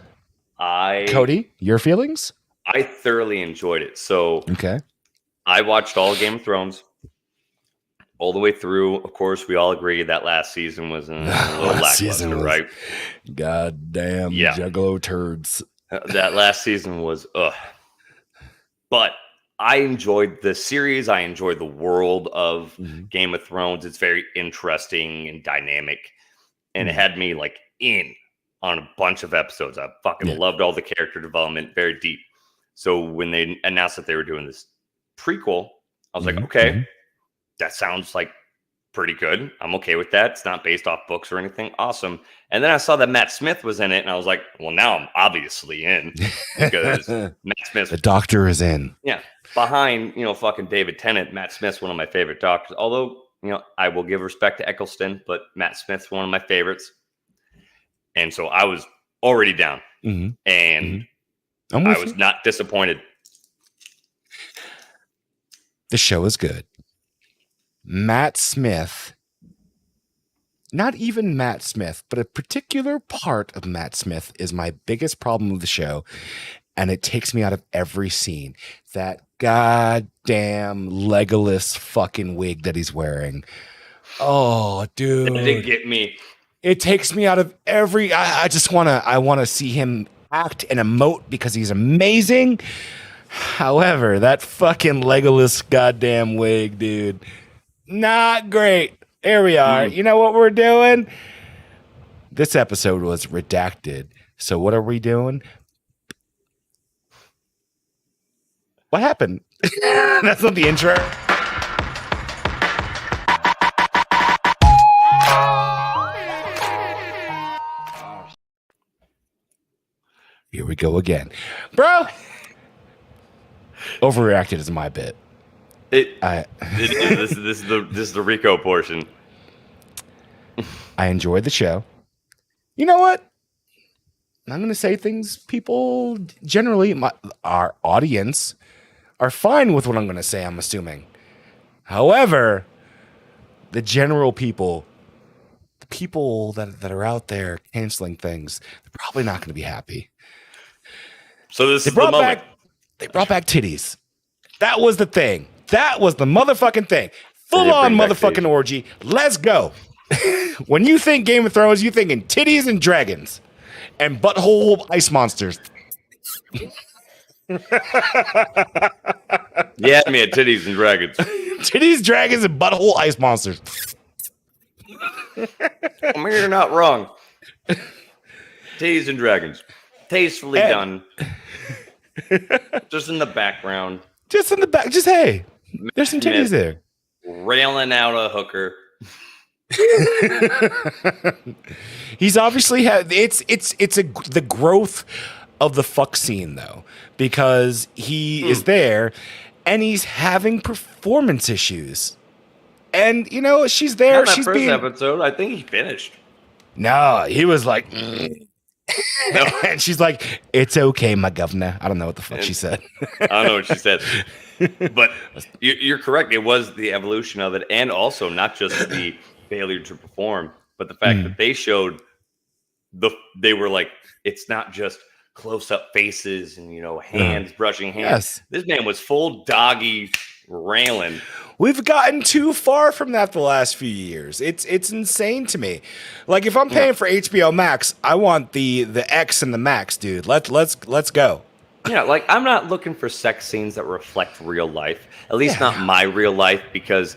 Cody, your feelings? I thoroughly enjoyed it. So okay, I watched all Game of Thrones all the way through. Of course, we all agree that last season was a little lackluster, right? Goddamn Juggalo turds. That last season was But I enjoyed the series. I enjoyed the world of Game of Thrones. It's very interesting and dynamic, and it had me like in on a bunch of episodes. I fucking loved all the character development, very deep. So when they announced that they were doing this prequel, I was like, okay, that sounds like pretty good. I'm okay with that. It's not based off books or anything. Awesome. And then I saw that Matt Smith was in it, and I was like, well, now I'm obviously in because Matt Smith. The Doctor is in. Yeah. Behind, fucking David Tennant, Matt Smith's one of my favorite doctors. Although, I will give respect to Eccleston, but Matt Smith's one of my favorites. And so I was already down. And I was not disappointed. The show is good. Matt Smith, not even Matt Smith, but a particular part of Matt Smith is my biggest problem with the show. And it takes me out of every scene. That goddamn Legolas fucking wig that he's wearing. Oh, dude. It didn't get me. It takes me out of every. I want to see him act and emote because he's amazing. However, that fucking Legolas goddamn wig, dude, not great. Here we are. You know what we're doing? This episode was redacted. So what are we doing? What happened? That's not the intro. Here we go again. Bro! Overreacted is my bit. This is the Rico portion. I enjoyed the show. You know what? I'm going to say things people generally, our audience, are fine with what I'm going to say, I'm assuming. However, the general people, the people that are out there canceling things, they're probably not going to be happy. So this is the moment. They brought back titties. That was the thing. That was the motherfucking thing. Full on motherfucking orgy. Let's go. When you think Game of Thrones, you're thinking titties and dragons and butthole ice monsters. Yeah, man, titties and dragons. Titties, dragons, and butthole ice monsters. I mean, you're not wrong. Titties and dragons. Tastefully done. Just in the background. Just in the back. Just, hey, there's some titties there. Railing out a hooker. He's obviously had the growth of the fuck scene though, because he is there and he's having performance issues. And she's there. Not she's that first being episode. I think he finished. No, he was like and she's like, it's okay, my governor. I don't know what the fuck she said. I don't know what she said. But you're correct. It was the evolution of it, and also not just the failure to perform, but the fact that they showed they were like, it's not just close-up faces and hands brushing hands. Yes. This man was full doggy railing. We've gotten too far from that the last few years. It's insane to me. Like, if I'm paying for HBO Max, I want the X and the Max, dude. Let's go. Yeah, like, I'm not looking for sex scenes that reflect real life. At least not my real life, because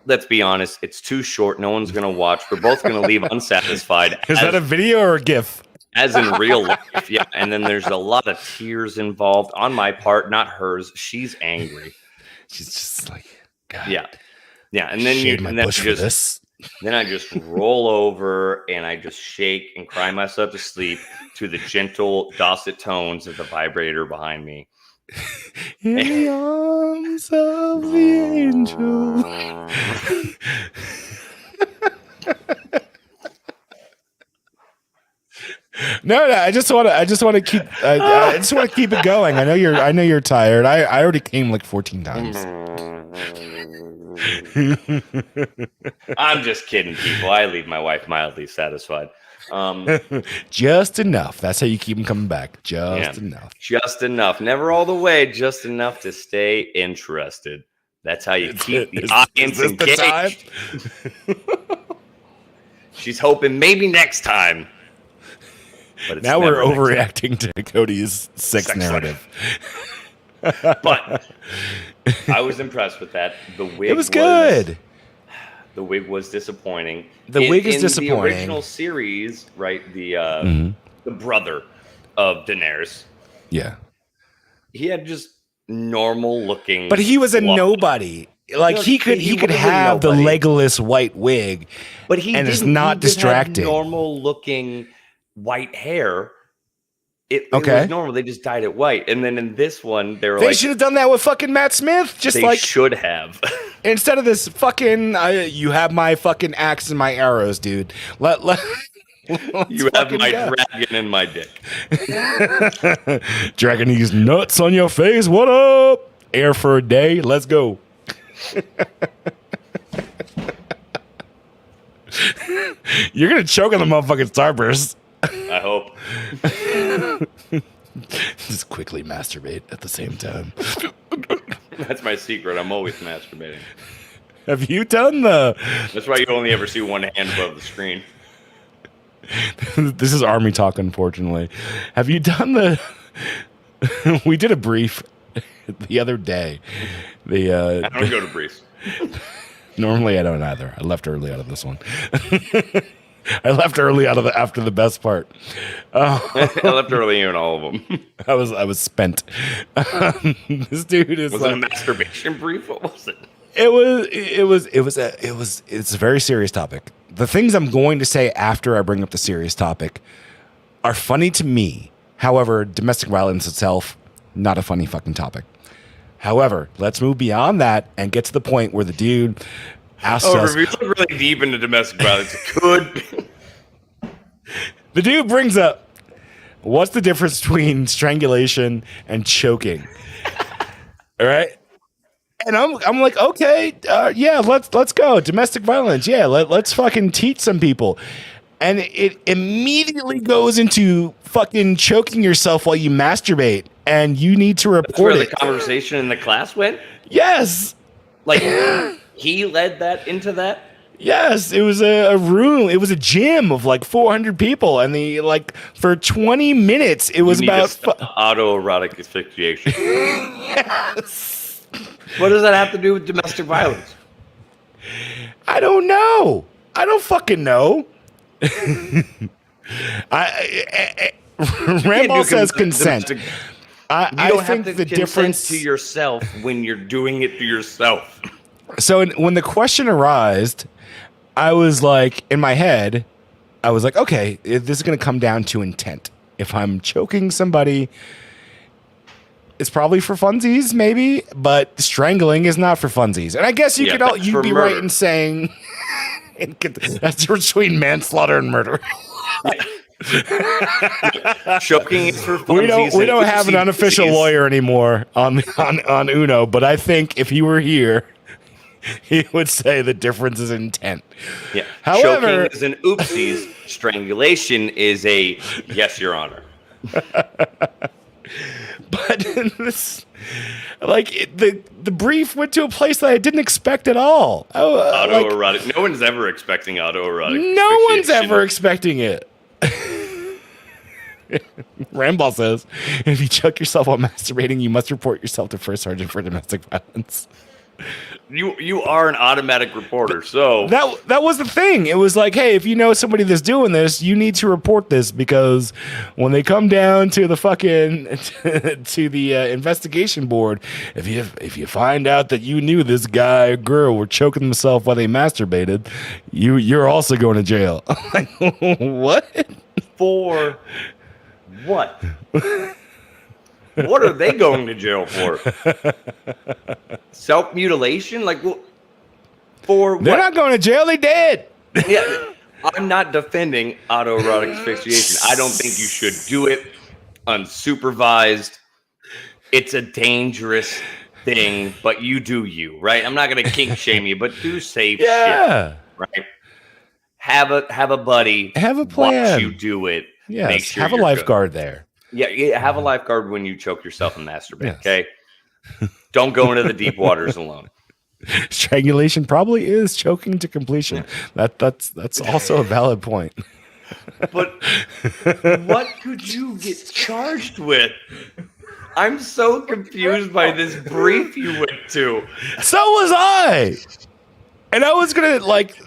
let's be honest, it's too short. No one's going to watch. We're both going to leave unsatisfied. Is that a video or a GIF? As in real life, yeah. And then there's a lot of tears involved on my part, not hers. She's angry. She's just like, God. Yeah. And then I just roll over and I just shake and cry myself to sleep to the gentle dulcet tones of the vibrator behind me. In the arms of the angel. No, I just want to keep it going. I know you're tired. I already came like 14 times. I'm just kidding, people. I leave my wife mildly satisfied. Just enough. That's how you keep them coming back. Just enough. Just enough. Never all the way. Just enough to stay interested. That's how you keep the audience engaged. She's hoping maybe next time. But now we're overreacting to Cody's sex narrative. But I was impressed with that. The wig It was good. The wig was disappointing. The wig is in disappointing. The original series, right? The brother of Daenerys. Yeah. He had just normal looking, but he was a fluff. nobody. Like No, he could was have the nobody. legless white wig, but he and it's didn't. not He just had distracting. normal looking white hair. It Okay. was normal. They just dyed it white, and then in this one, they They should have done that with fucking Matt Smith. Just they like should have. instead of this fucking, you have my fucking axe and my arrows, dude. You have my dragon and my dick. Dragon these nuts on your face. What up? Air for a day. Let's go. You're gonna choke on the motherfucking starburst. I hope. Just quickly masturbate at the same time. That's my secret. I'm always masturbating. Have you done the? That's why you only ever see one hand above the screen. This is army talk, unfortunately. Have you done the? We did a brief the other day. I don't go to briefs. Normally, I don't either. I left early out of this one. I left early out of after the best part. I left early in all of them. I was spent. This dude is Was it a masturbation brief? What was it? It's a very serious topic. The things I'm going to say after I bring up the serious topic are funny to me. However, domestic violence itself, not a funny fucking topic. However, let's move beyond that and get to the point where the dude asks us. If you look really deep into domestic violence, it could be. The dude brings up, what's the difference between strangulation and choking? All right. And I'm like, okay, yeah, let's go. Domestic violence. Yeah, let's fucking teach some people. And it immediately goes into fucking choking yourself while you masturbate, and you need to report That's where it. the conversation in the class went? Yes. Like, he led that into that? Yes, it was a room. It was a gym of like 400 people, and for 20 minutes, it was about autoerotic asphyxiation. Yes. What does that have to do with domestic violence? I don't know. I don't fucking know. Ramball says consent. I think the difference to yourself when you're doing it to yourself. So when the question arose, I was like, in my head, I was like, okay, this is going to come down to intent. If I'm choking somebody, it's probably for funsies, maybe, but strangling is not for funsies. And I guess you'd be right in saying that's the difference between manslaughter and murder. Choking is for funsies. We don't have an unofficial lawyer anymore on UNO, but I think if he were here, he would say the difference is intent. Yeah. However, choking is an oopsies. Strangulation is a yes, Your Honor. But this, the brief went to a place that I didn't expect at all. Autoerotic. No one's ever expecting autoerotic. No one's ever expecting it. Ramball says, if you choke yourself while masturbating, you must report yourself to First Sergeant for domestic violence. You are an automatic reporter, so that was the thing. It was like, hey, if you know somebody that's doing this, you need to report this, because when they come down to the fucking to the investigation board, if you find out that you knew this guy or girl were choking themselves while they masturbated, you're also going to jail. I'm like, what? For what? What are they going to jail for? Self-mutilation? Like, well, for what? They're not going to jail. They did. Yeah, I'm not defending autoerotic asphyxiation. I don't think you should do it unsupervised. It's a dangerous thing, but you do you, right? I'm not going to kink shame you, but do safe shit, right? Have a buddy. Have a plan. Watch you do it. Yes. Make sure have a lifeguard there. Yeah, have a lifeguard when you choke yourself and masturbate, yes. Okay? Don't go into the deep waters alone. Strangulation probably is choking to completion. Yeah. That's also a valid point. But what could you get charged with? I'm so confused by this brief you went to. So was I. And I was gonna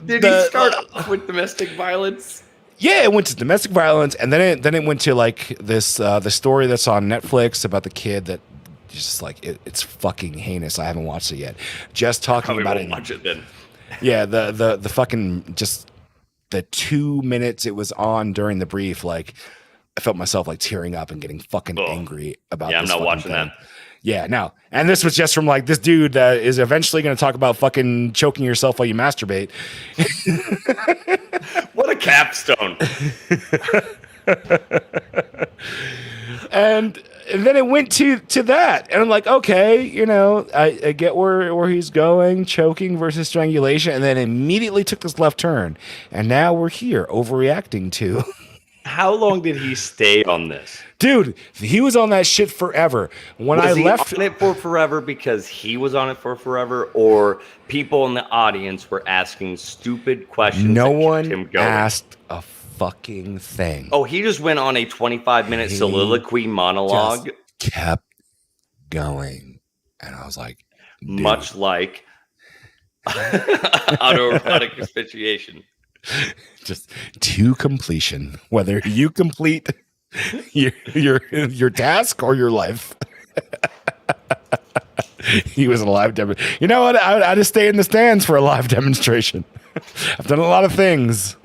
Did he start off with domestic violence? Yeah, it went to domestic violence, and then it went to like this the story that's on Netflix about the kid that just like it's fucking heinous. I haven't watched it yet. Just talking Probably about won't it. Watch it then. Yeah, the fucking just the 2 minutes it was on during the brief, like I felt myself like tearing up and getting fucking angry about. Yeah, I'm this not fucking watching thing. that. Yeah, no. And this was just from like this dude that is eventually going to talk about fucking choking yourself while you masturbate. What a capstone. and then it went to that. And I'm like, okay, you know, I get where he's going, choking versus strangulation. And then immediately took this left turn. And now we're here overreacting to. How long did he stay on this? Dude, he was on that shit forever. When Was I he left on it for forever because he was on it for forever, or people in the audience were asking stupid questions? No that kept one him going? asked a fucking thing. Oh, he just went on a 25-minute soliloquy monologue. Just kept going. And I was like, dude. Much like autoerotic asphyxiation. Just to completion, whether you complete your task or your life. He was a live demonstration. You know what? I just stay in the stands for a live demonstration. I've done a lot of things.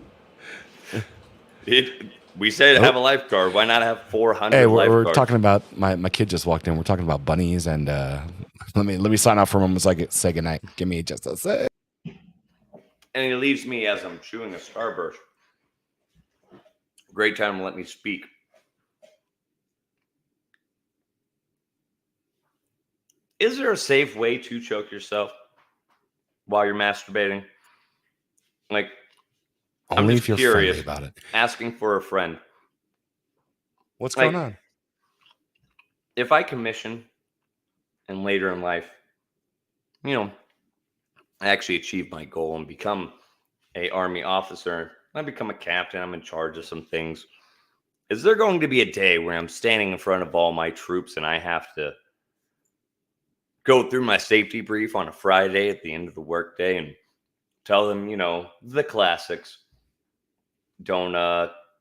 We said have a lifeguard. Why not have 400 Hey, lifeguards? we're talking about my kid just walked in. We're talking about bunnies, and let me sign off for a moment so I can say goodnight. Give me just a sec. And he leaves me as I'm chewing a Starburst. Great time to let me speak. Is there a safe way to choke yourself while you're masturbating? Like, Only I'm if you're just curious friendly about it. Asking for a friend. What's Like, going on? If I commission and later in life, you know, I actually achieve my goal and become a Army officer, I become a captain, I'm in charge of some things. Is there going to be a day where I'm standing in front of all my troops and I have to go through my safety brief on a Friday at the end of the workday and tell them, you know, the classics? Don't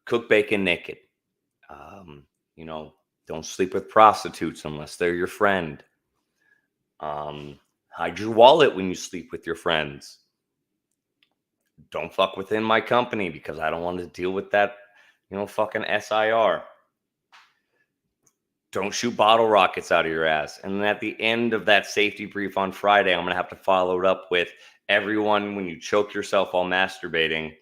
cook bacon naked. You know, don't sleep with prostitutes unless they're your friend. Hide your wallet when you sleep with your friends. Don't fuck within my company because I don't want to deal with that, you know, fucking SIR. Don't shoot bottle rockets out of your ass. And then at the end of that safety brief on Friday, I'm going to have to follow it up with everyone, when you choke yourself while masturbating,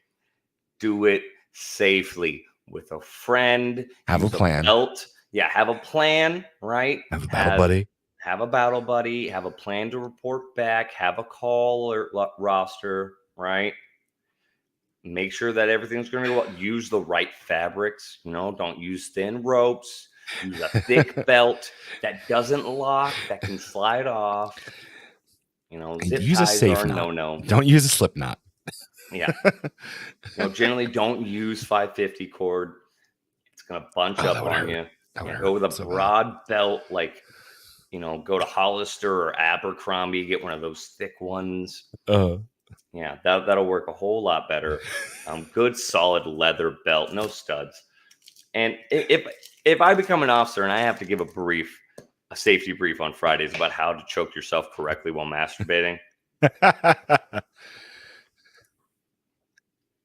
do it safely with a friend. Have a plan. Belt. Yeah, have a plan, right? Have a battle buddy. Have a battle buddy. Have a plan to report back. Have a call or roster, right? Make sure that everything's going to go well. Use the right fabrics. You know, don't use thin ropes. Use a thick belt that doesn't lock, that can slide off. You know, zip use a ties safe are knot. no. Don't use a slip knot. Yeah. You know, generally don't use 550 cord. It's going to bunch up on you. Go with a broad belt, like, you know, go to Hollister or Abercrombie, get one of those thick ones. Yeah, that'll work a whole lot better. Good solid leather belt, no studs. And if I become an officer and I have to give a safety brief on Fridays about how to choke yourself correctly while masturbating,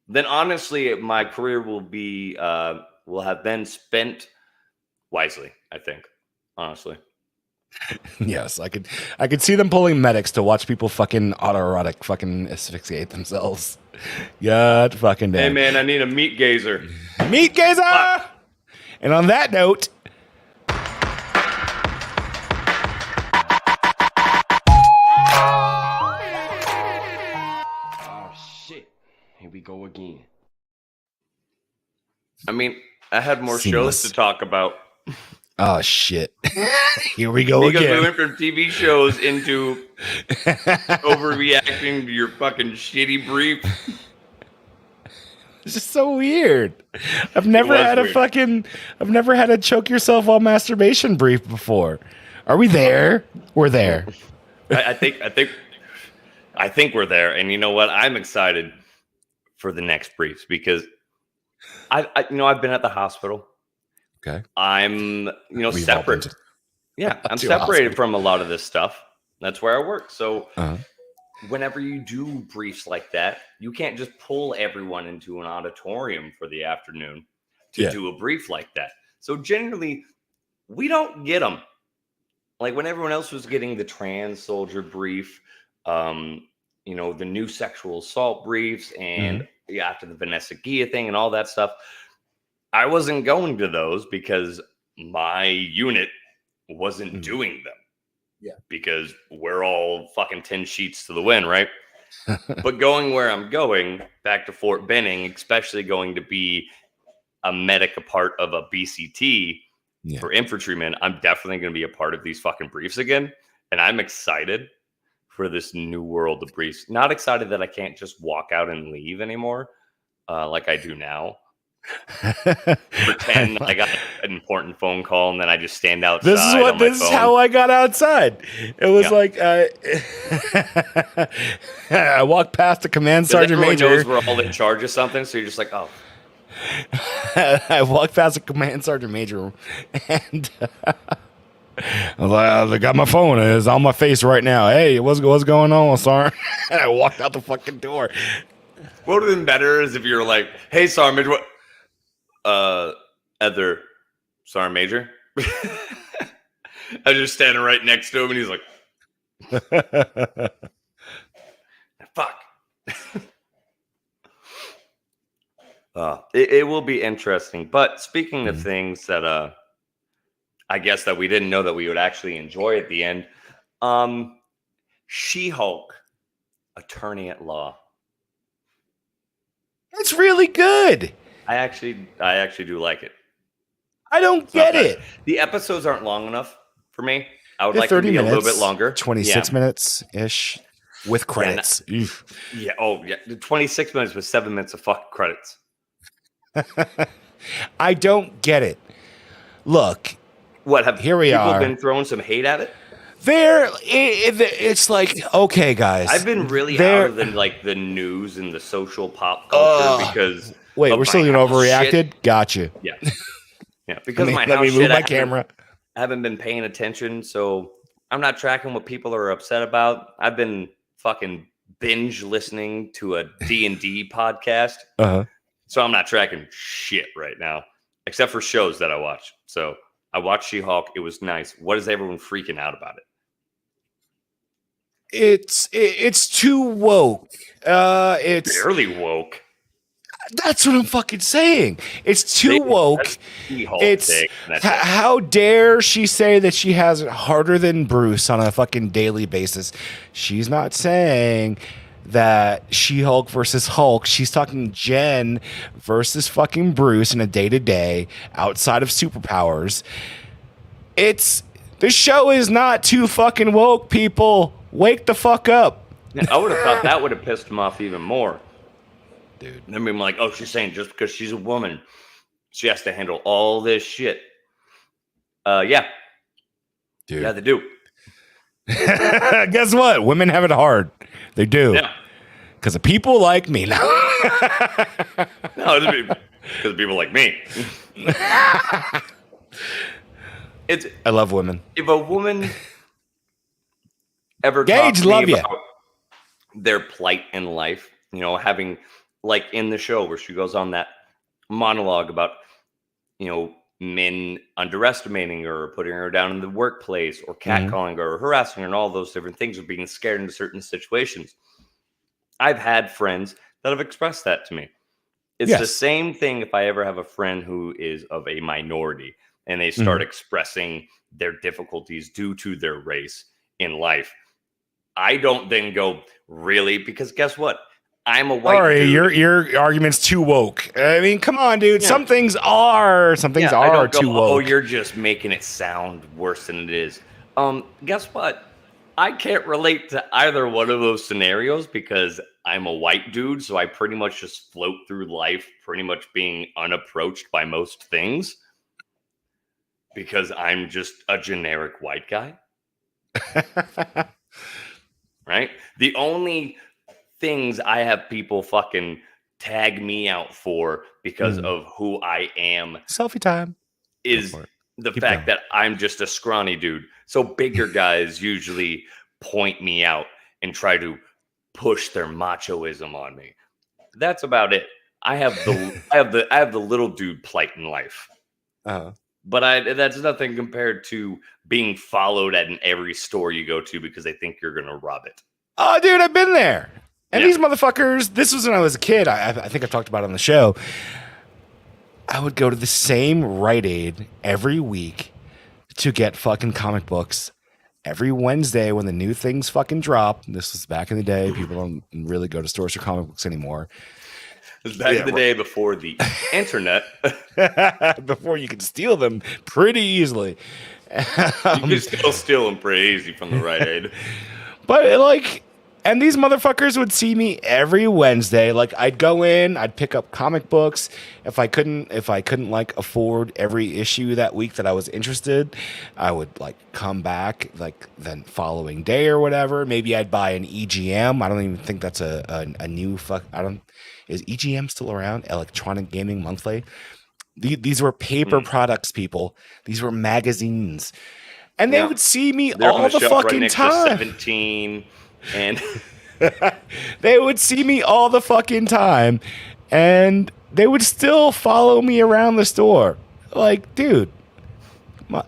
then honestly, my career will have been spent wisely, I think, honestly. Yes, I could see them pulling medics to watch people fucking autoerotic fucking asphyxiate themselves. God fucking damn. Hey man, I need a meat gazer. Meat gazer! Fuck. And on that note, oh shit. Here we go again. I mean, I had more shows to talk about. Oh shit. Here we go because again. We went from TV shows into overreacting to your fucking shitty brief. It's just so weird. I've never was had weird. I've never had a choke yourself while masturbation brief before. Are we there? We're there. I think we're there. And you know what? I'm excited for the next briefs because I've been at the hospital. Okay. I'm We've all been separate. to- Yeah, I'm to a separated hospital. from a lot of this stuff. That's where I work. So Uh-huh. whenever you do briefs like that, you can't just pull everyone into an auditorium for the afternoon to Yeah. do a brief like that. So generally, we don't get them. Like when everyone else was getting the trans soldier brief, the new sexual assault briefs, and after the Vanessa Gia thing and all that stuff, I wasn't going to those because my unit wasn't doing them. Yeah. Because we're all fucking 10 sheets to the wind, right? But going where I'm going, back to Fort Benning, especially going to be a medic, a part of a BCT for infantrymen, I'm definitely going to be a part of these fucking briefs again. And I'm excited for this new world of briefs. Not excited that I can't just walk out and leave anymore like I do now. Pretend I got an important phone call and then I just stand outside. This is how I got outside. It was like I walked past the command sergeant major. Knows we're all in charge of something, so you're just like, oh. I walked past the command sergeant major, and I was like, I got my phone. It's on my face right now. Hey, what's going on, sir? And I walked out the fucking door. What would have been better is if you were like, hey, Sergeant Major, what? Other Sergeant Major. I was just standing right next to him, and he's like, fuck. It will be interesting. But speaking of things that I guess that we didn't know that we would actually enjoy at the end, She-Hulk, Attorney at Law. It's really good. I actually do like it. I don't get it. The episodes aren't long enough for me. I would They're like to 30 be minutes, a little bit longer. 26 minutes ish with credits. Yeah. Oh, yeah. 26 minutes with 7 minutes of fucking credits. I don't get it. Look, what have here we people are. Been throwing some hate at it? It's like, okay, guys. I've been really out of the news and the social pop culture because. Wait, we're still doing overreacted? Shit. Gotcha. Yeah. Yeah. Because let me move my camera. I haven't been paying attention, so I'm not tracking what people are upset about. I've been fucking binge listening to a D&D podcast. So I'm not tracking shit right now, except for shows that I watch. So I watched She-Hulk. It was nice. What is everyone freaking out about it? It's too woke. It's barely woke. That's what I'm fucking saying. It's too woke. It's how dare she say that she has it harder than Bruce on a fucking daily basis. She's not saying that She-Hulk versus Hulk. She's talking Jen versus fucking Bruce in a day-to-day outside of superpowers. This show is not too fucking woke, people. Wake the fuck up. I would have thought that would have pissed him off even more. Dude. I mean, like, oh, she's saying just because she's a woman, she has to handle all this shit. Yeah. Dude. Yeah, they do. Guess what? Women have it hard. They do. Yeah. Because of people like me. No, because of people like me. I love women. If a woman ever Gage, talks to love me you. about their plight in life, having like in the show where she goes on that monologue about, men underestimating her or putting her down in the workplace or catcalling her or harassing her and all those different things or being scared into certain situations. I've had friends that have expressed that to me. It's the same thing if I ever have a friend who is of a minority and they start expressing their difficulties due to their race in life. I don't then go, really? Because guess what? I'm a white dude. Your argument's too woke. I mean, come on, dude. Yeah. Some things are too woke. Oh, you're just making it sound worse than it is. Guess what? I can't relate to either one of those scenarios because I'm a white dude, so I pretty much just float through life pretty much being unapproached by most things because I'm just a generic white guy. Right? The only things I have people fucking tag me out for because of who I am Selfie time. is the Keep fact going. that I'm just a scrawny dude. So bigger guys usually point me out and try to push their machoism on me. That's about it. I have the little dude plight in life. Uh-huh. But that's nothing compared to being followed at every store you go to because they think you're gonna rob it. Oh, dude, I've been there. And Yeah. these motherfuckers, this was when I was a kid. I think I've talked about it on the show. I would go to the same Rite Aid every week to get fucking comic books. Every Wednesday when the new things fucking drop. This was back in the day. People don't really go to stores for comic books anymore. It was back in the day before the internet. Before you could steal them pretty easily. You can still steal them pretty easy from the Rite Aid. But like, and these motherfuckers would see me every Wednesday. Like, I'd go in, I'd pick up comic books. If I couldn't like afford every issue that week that I was interested, I would like come back like the following day or whatever. Maybe I'd buy an EGM. I don't even think that's a new fuck. Is EGM still around? Electronic Gaming Monthly. These were paper products, people. These were magazines. And they would see me all the fucking time. 17 and they would see me all the fucking time, and they would still follow me around the store. Like, dude,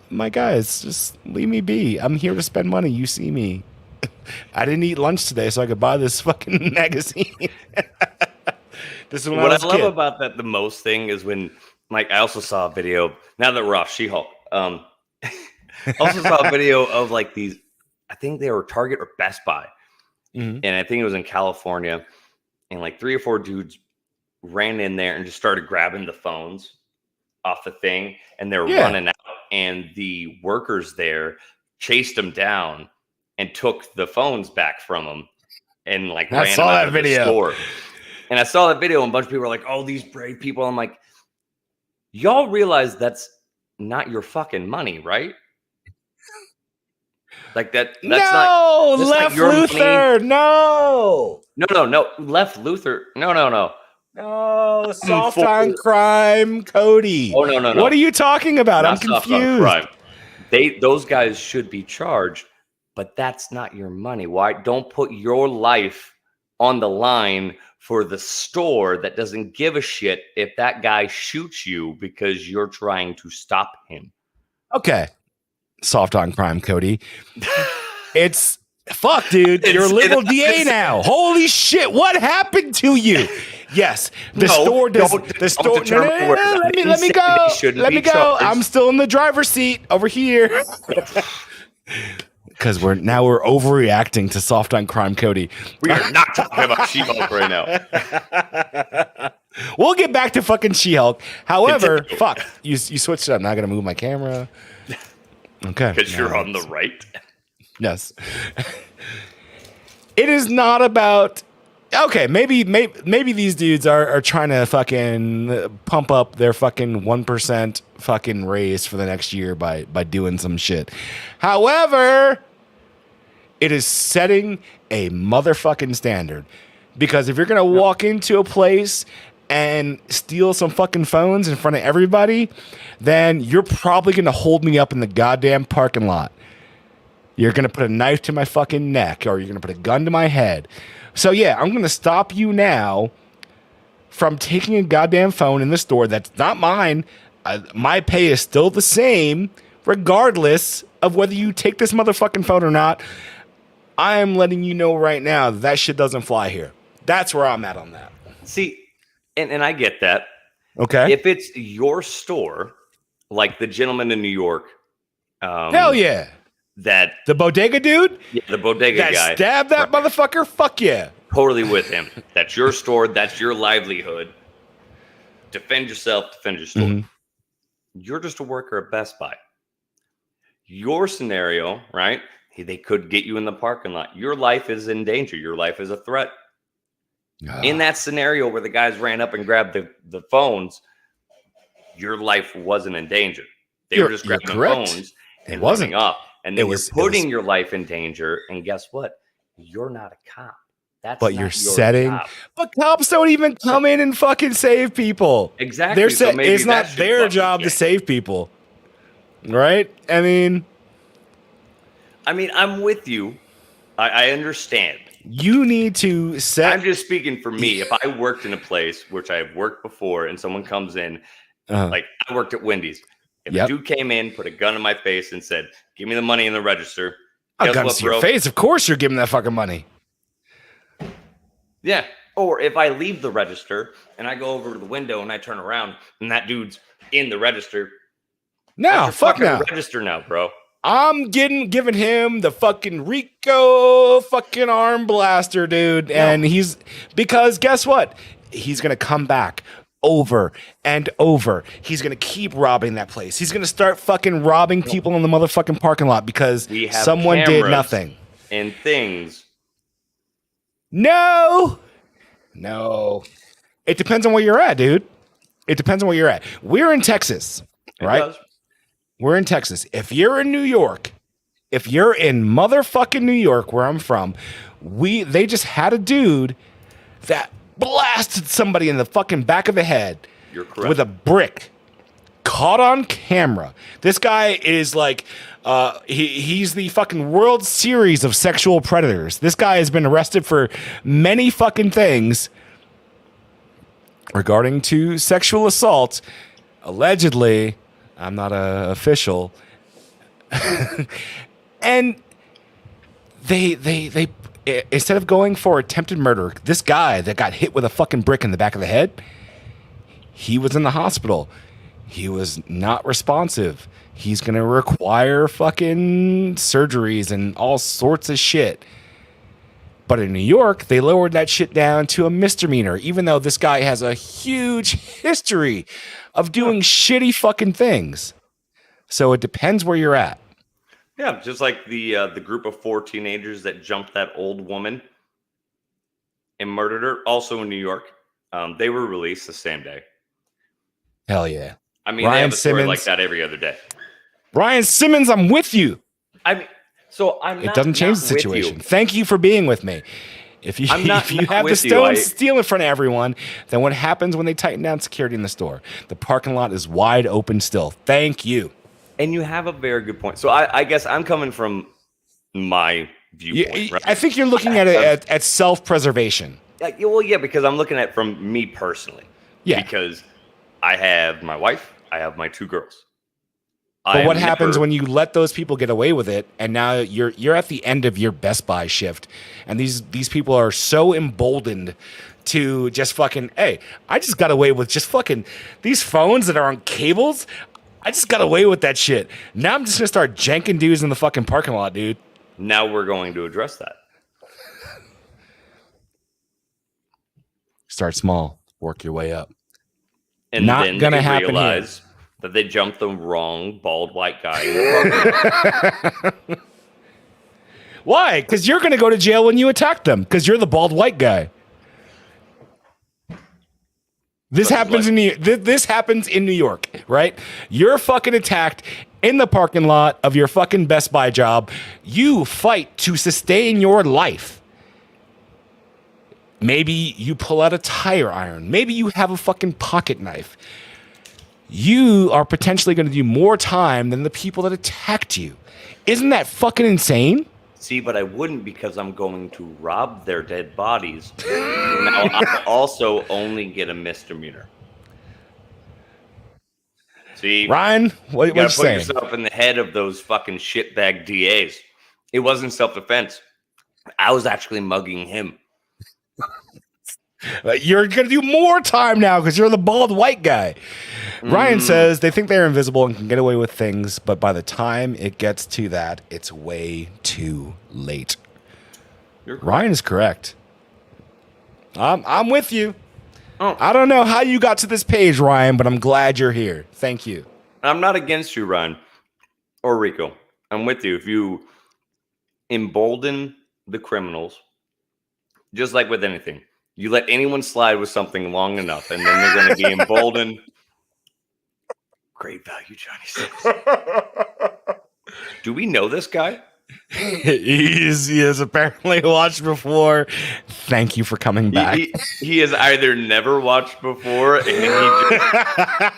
my guys, just leave me be. I'm here to spend money. You see me. I didn't eat lunch today, so I could buy this fucking magazine. This is when what I was I a love kid. about that the most thing is when, like, I also saw a video. Now that we're off She-Hulk, I also saw a video of like these. I think they were Target or Best Buy. And I think it was in California, and like 3 or 4 dudes ran in there and just started grabbing the phones off the thing, and they were running out, and the workers there chased them down and took the phones back from them and like ran them out of the store. And I saw that video, and a bunch of people were like, "Oh, these brave people." I'm like, y'all realize that's not your fucking money, right? Like that's not Left your Luther. money. No. Left Luther. No. No, soft on crime, Cody. Oh no. What are you talking about? Not I'm soft on confused. crime. Those guys should be charged, but that's not your money. Why? Don't put your life on the line for the store that doesn't give a shit if that guy shoots you because you're trying to stop him. Okay. Soft on crime, Cody. It's fuck, dude. You're a liberal DA now. Holy shit. What happened to you? Yes. The store does. The store. Let me go. Let me go. I'm still in the driver's seat over here. Because we're overreacting to soft on crime, Cody. We are not talking about She-Hulk right now. We'll get back to fucking She-Hulk. However, fuck, you switched it up. Now I gotta move my camera. Okay. Because you're on the right. Yes. It is not about. Okay, maybe these dudes are trying to fucking pump up their fucking 1% fucking raise for the next year by doing some shit. However, it is setting a motherfucking standard. Because if you're gonna walk into a place and steal some fucking phones in front of everybody, then you're probably gonna hold me up in the goddamn parking lot. You're gonna put a knife to my fucking neck, or you're gonna put a gun to my head. So yeah, I'm going to stop you now from taking a goddamn phone in the store that's not mine. My pay is still the same, regardless of whether you take this motherfucking phone or not. I am letting you know right now that shit doesn't fly here. That's where I'm at on that. See, and I get that. Okay. If it's your store, like the gentleman in New York. Hell yeah. That the bodega dude? Yeah, the bodega guy. That stabbed that motherfucker? Fuck yeah. Totally with him. That's your store. That's your livelihood. Defend yourself. Defend your store. Mm-hmm. You're just a worker at Best Buy. Your scenario, right? They could get you in the parking lot. Your life is in danger. Your life is a threat. In that scenario where the guys ran up and grabbed the phones, your life wasn't in danger. They were just grabbing the phones and running off. And then you're putting your life in danger. And guess what? You're not a cop. But you're setting. Job. But cops don't even come in and fucking save people. Exactly. It's not their job to save people. Right? I mean, I'm with you. I understand. You need to set. I'm just speaking for me. If I worked in a place, which I've worked before, and someone comes in, like I worked at Wendy's. If a dude came in, put a gun in my face, and said, "Give me the money in the register," a gun to your face. Of course, you're giving that fucking money. Yeah. Or if I leave the register and I go over to the window and I turn around and that dude's in the register. No, fuck no. Register now, bro. I'm giving him the fucking Rico fucking arm blaster, dude. No. And because guess what? He's going to come back over and over. He's going to keep robbing that place. He's going to start fucking robbing people in the motherfucking parking lot because someone did nothing. And things. No. It depends on where you're at, dude. It depends on where you're at. We're in Texas, right? We're in Texas. If you're in New York, if you're in motherfucking New York, where I'm from, they just had a dude that blasted somebody in the fucking back of the head with a brick. Caught on camera. This guy is like, he's the fucking World Series of sexual predators. This guy has been arrested for many fucking things regarding to sexual assault. Allegedly, I'm not an official. And they instead of going for attempted murder, this guy that got hit with a fucking brick in the back of the head, he was in the hospital. He was not responsive. He's going to require fucking surgeries and all sorts of shit. But in New York, they lowered that shit down to a misdemeanor, even though this guy has a huge history of doing shitty fucking things. So it depends where you're at. Yeah, just like the group of 4 teenagers that jumped that old woman and murdered her, also in New York. They were released the same day. Hell yeah. I mean, Ryan they have a story like that every other day. Ryan Simmons, I'm with you. It doesn't change the situation. Thank you for being with me. If you have to steal in front of everyone, then what happens when they tighten down security in the store? The parking lot is wide open still. Thank you. And you have a very good point. So I guess I'm coming from my viewpoint. Right? I think you're looking at it at self-preservation. Well, yeah, because I'm looking at it from me personally. Yeah. Because I have my wife. I have my 2 girls. But what happens when you let those people get away with it, and now you're at the end of your Best Buy shift, and these people are so emboldened to just fucking, hey, I just got away with just fucking these phones that are on cables. I just got away with that shit. Now I'm just gonna start janking dudes in the fucking parking lot, dude. Now we're going to address that. Start small, work your way up. And not then gonna happen realize here. That they jumped the wrong bald white guy in the parking lot. Why? Because you're gonna go to jail when you attack them. Because you're the bald white guy. This happens in New York, right? You're fucking attacked in the parking lot of your fucking Best Buy job. You fight to sustain your life. Maybe you pull out a tire iron. Maybe you have a fucking pocket knife. You are potentially going to do more time than the people that attacked you. Isn't that fucking insane? See, but I wouldn't, because I'm going to rob their dead bodies. Now I also only get a misdemeanor. See, Ryan, what you put yourself in the head of those fucking shitbag DAs. It wasn't self-defense. I was actually mugging him. You're going to do more time now because you're the bald white guy. Ryan says they think they're invisible and can get away with things, but by the time it gets to that, it's way too late. Ryan is correct. I'm with you. Oh. I don't know how you got to this page, Ryan, but I'm glad you're here. Thank you. I'm not against you, Ryan or Rico. I'm with you. embolden the criminals, just like with anything. You let anyone slide with something long enough, and then they're going to be emboldened. Great value, Johnny says. Do we know this guy? He has apparently watched before. Thank you for coming back. He has either never watched before, and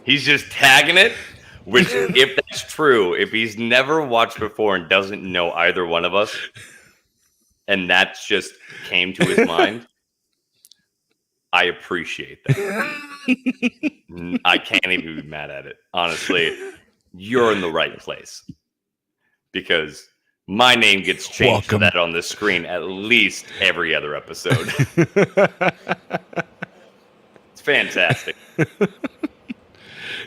he's just tagging it. Which, if that's true, if he's never watched before and doesn't know either one of us, and that's just came to his mind, I appreciate that. I can't even be mad at it. Honestly, you're in the right place. Because my name gets changed to that on the screen at least every other episode. It's fantastic.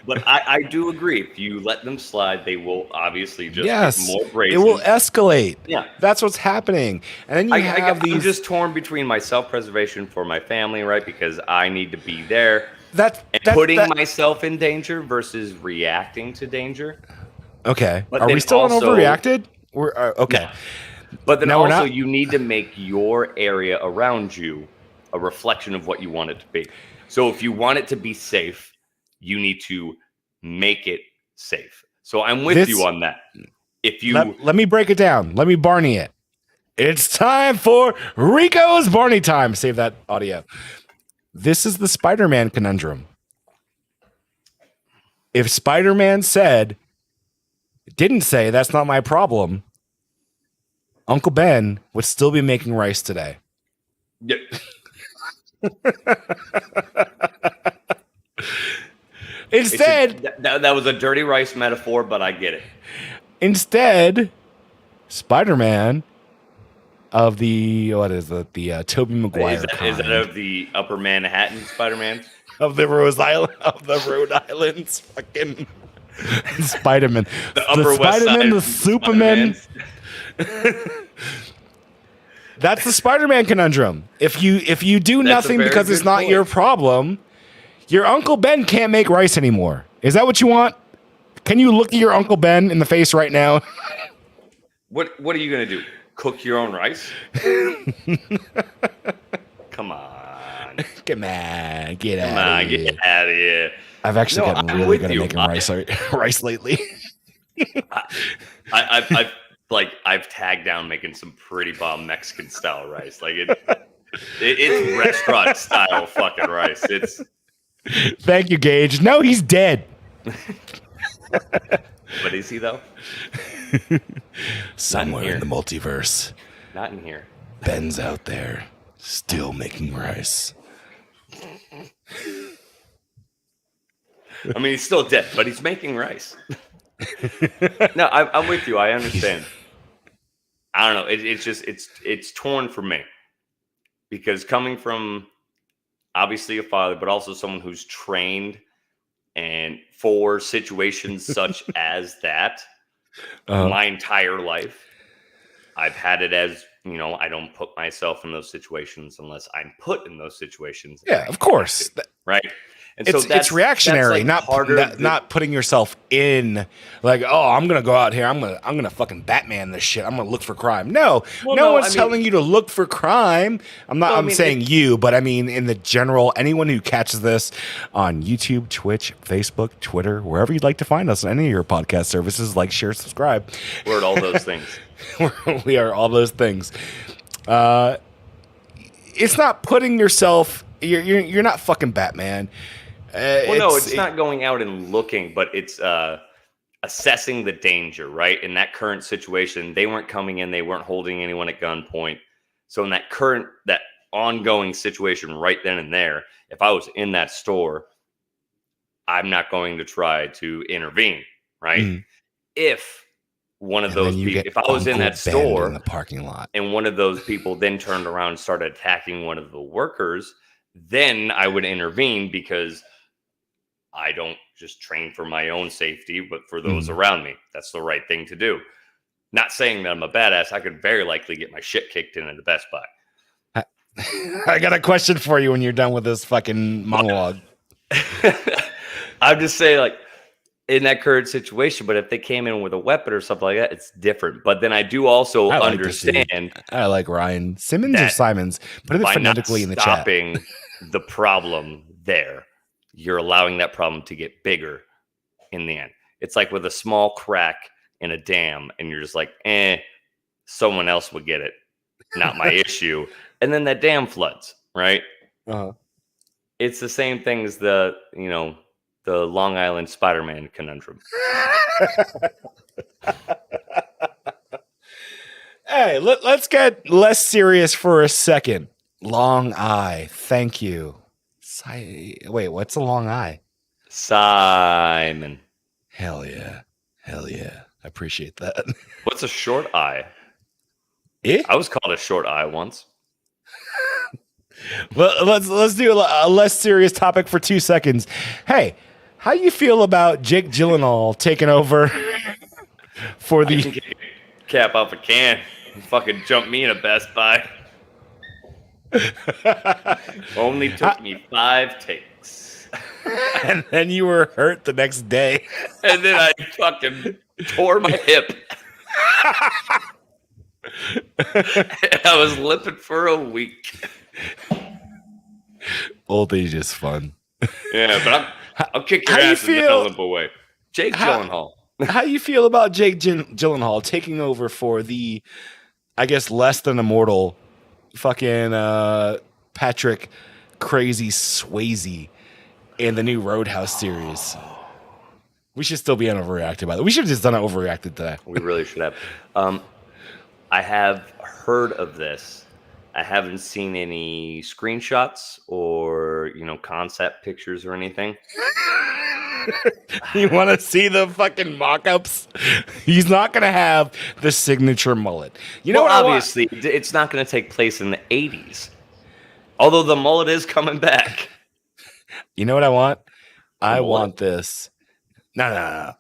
But I do agree. If you let them slide, they will obviously just get more brazen. It will escalate. Yeah. That's what's happening. And then you have these... I'm just torn between my self-preservation for my family, right? Because I need to be there. Putting myself in danger versus reacting to danger. Okay. But are we still on overreacted? We're okay. No. But then also you need to make your area around you a reflection of what you want it to be. So if you want it to be safe, you need to make it safe. So I'm with you on that. If you let me break it down. Let me Barney it. It's time for Rico's Barney time. Save that audio. This is the Spider-Man conundrum. If Spider-Man didn't say that's not my problem, Uncle Ben would still be making rice today. Yeah. Instead, that was a dirty rice metaphor, but I get it. Instead, Spider-Man of the Tobey Maguire is that of the Upper Manhattan Spider-Man? Of the Rhode Islands, fucking Spider-Man. The Upper West Side, the Superman. That's the Spider-Man conundrum. If you do nothing because it's not your problem, your Uncle Ben can't make rice anymore. Is that what you want? Can you look at your Uncle Ben in the face right now? What are you gonna do? Cook your own rice? Come on. Get out of here. I've actually gotten really good at making rice lately. I've tagged down making some pretty bomb Mexican style rice. Like it's restaurant style fucking rice. It's. Thank you, Gage. No, he's dead. But is he though? Somewhere in the multiverse. Not in here. Ben's out there, still making rice. I mean, he's still dead, but he's making rice. No, I'm with you. I understand. I don't know. It's torn for me because coming from obviously a father, but also someone who's trained and for situations such as that my entire life, I've had it as, I don't put myself in those situations unless I'm put in those situations. Yeah, of course. Right. And it's reactionary, not putting yourself in like, oh, I'm gonna go out here, I'm gonna fucking Batman this shit. I'm gonna look for crime. No one's telling you to look for crime. I'm saying you, but I mean in the general, anyone who catches this on YouTube, Twitch, Facebook, Twitter, wherever you'd like to find us on any of your podcast services, like, share, subscribe. We're at all those things. We are all those things. It's not putting yourself. You're not fucking Batman. It's not going out and looking, but it's assessing the danger, right? In that current situation, they weren't coming in, they weren't holding anyone at gunpoint. So in that ongoing situation right then and there, if I was in that store, I'm not going to try to intervene, right? Mm. If one of those people, if I was in that store in the parking lot and one of those people then turned around and started attacking one of the workers, then I would intervene because I don't just train for my own safety, but for those around me. That's the right thing to do. Not saying that I'm a badass. I could very likely get my shit kicked in at the Best Buy. I got a question for you when you're done with this fucking monologue. I'm just saying, like, in that current situation. But if they came in with a weapon or something like that, it's different. But then I do also I like this dude. understand I like Ryan Simmons or that Simons. Put it by not phonetically in the chat. stopping the problem there, you're allowing that problem to get bigger in the end. It's like with a small crack in a dam, and you're just like, someone else would get it, not my issue. And then that dam floods, right? Uh-huh. It's the same thing as the Long Island Spider-Man conundrum. Hey, let's get less serious for a second. Long eye. Thank you. Wait, what's a long eye? Simon. Hell yeah. Hell yeah. I appreciate that. What's a short eye? Eh? I was called a short eye once. Well, let's do a less serious topic for 2 seconds. Hey, how you feel about Jake Gyllenhaal taking over for I can get a cap off a can and fucking jump me in a Best Buy. Only took me 5 takes. And then you were hurt the next day. And then I fucking tore my hip. I was limping for a week. Old age is fun. Yeah, but I'll kick your ass and then I'll limp away. Jake Gyllenhaal. How you feel about Jake Gyllenhaal taking over for the, I guess, less than immortal fucking Patrick Crazy Swayze in the new Roadhouse series? We should still be on Overreacted, by the way. We should have just done an Overreacted today. We really should have. I have heard of this. I haven't seen any screenshots or, concept pictures or anything. You want to see the fucking mock-ups? He's not going to have the signature mullet. You know what? Obviously, it's not going to take place in the 80s. Although the mullet is coming back. You know what I want? I want this. No.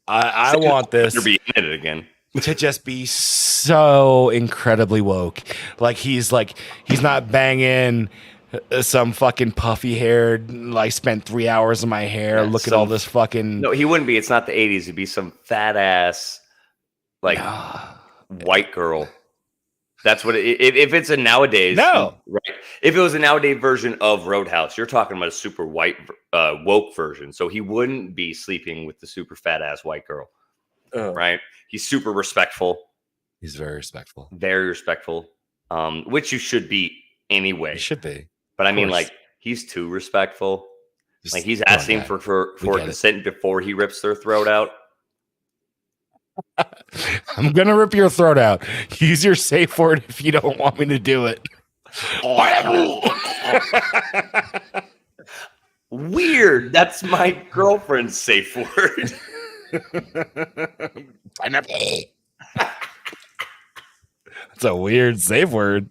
I want this. You're being in it again. To just be so incredibly woke. He's not banging some fucking puffy haired, spent 3 hours in my hair. Yeah, look at all this fucking. No, he wouldn't be. It's not the 80s. It'd be some fat ass, white girl. That's what if it's a nowadays. No. Right. If it was a nowadays version of Roadhouse, you're talking about a super white, woke version. So he wouldn't be sleeping with the super fat ass white girl. Right. He's super respectful. He's very respectful. Very respectful. Which you should be anyway. You should be. But I mean, he's too respectful. Just he's asking for consent before he rips their throat out. I'm gonna rip your throat out. Use your safe word if you don't want me to do it. Weird. That's my girlfriend's safe word. Pineapple. That's a weird safe word.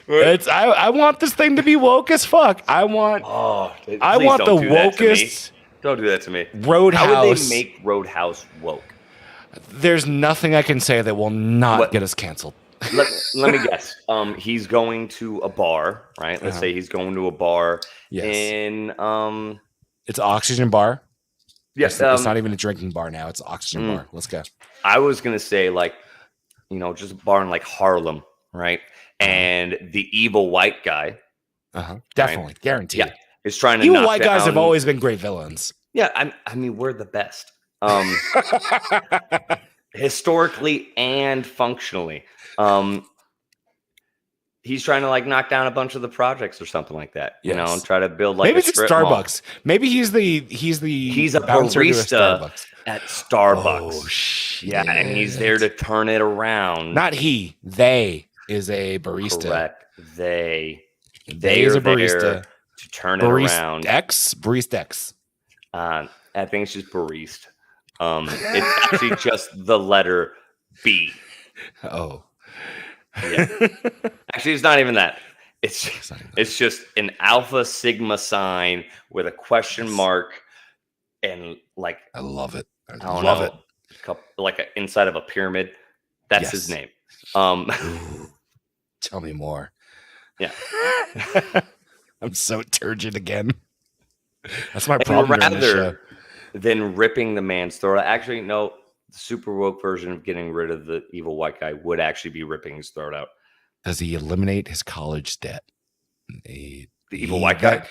I want this thing to be woke as fuck. I want the wokest. Don't do that to me. Roadhouse. How would they make Roadhouse woke? There's nothing I can say that will not get us canceled. Let me guess. He's going to a bar, right? Let's say he's going to a bar in it's Oxygen Bar. Yes, it's not even a drinking bar now. It's Oxygen Bar. Let's go. I was gonna say just a bar in Harlem, right? And the evil white guy, definitely, right? Guaranteed. Yeah, is trying to. Evil white guys have always been great villains. Yeah, I mean, we're the best, historically and functionally. He's trying to knock down a bunch of the projects or something like that, and try to build maybe it's a strip Starbucks. mall. Maybe he's a barista at Starbucks. Oh shit! Yeah, and he's there to turn it around. Not he. They is a barista. Correct. They is a barista to turn it around. Barista X. I think it's just barista. It's actually just the letter B. Oh. Yeah. Actually, it's not even that. It's just an alpha sigma sign with a question mark and I love it. I love it. Inside of a pyramid. That's his name. Ooh, tell me more. Yeah. I'm so turgid again. That's my problem. than ripping the man's throat. Actually, no. The super woke version of getting rid of the evil white guy would actually be ripping his throat out. Does he eliminate his college debt? The evil white guy?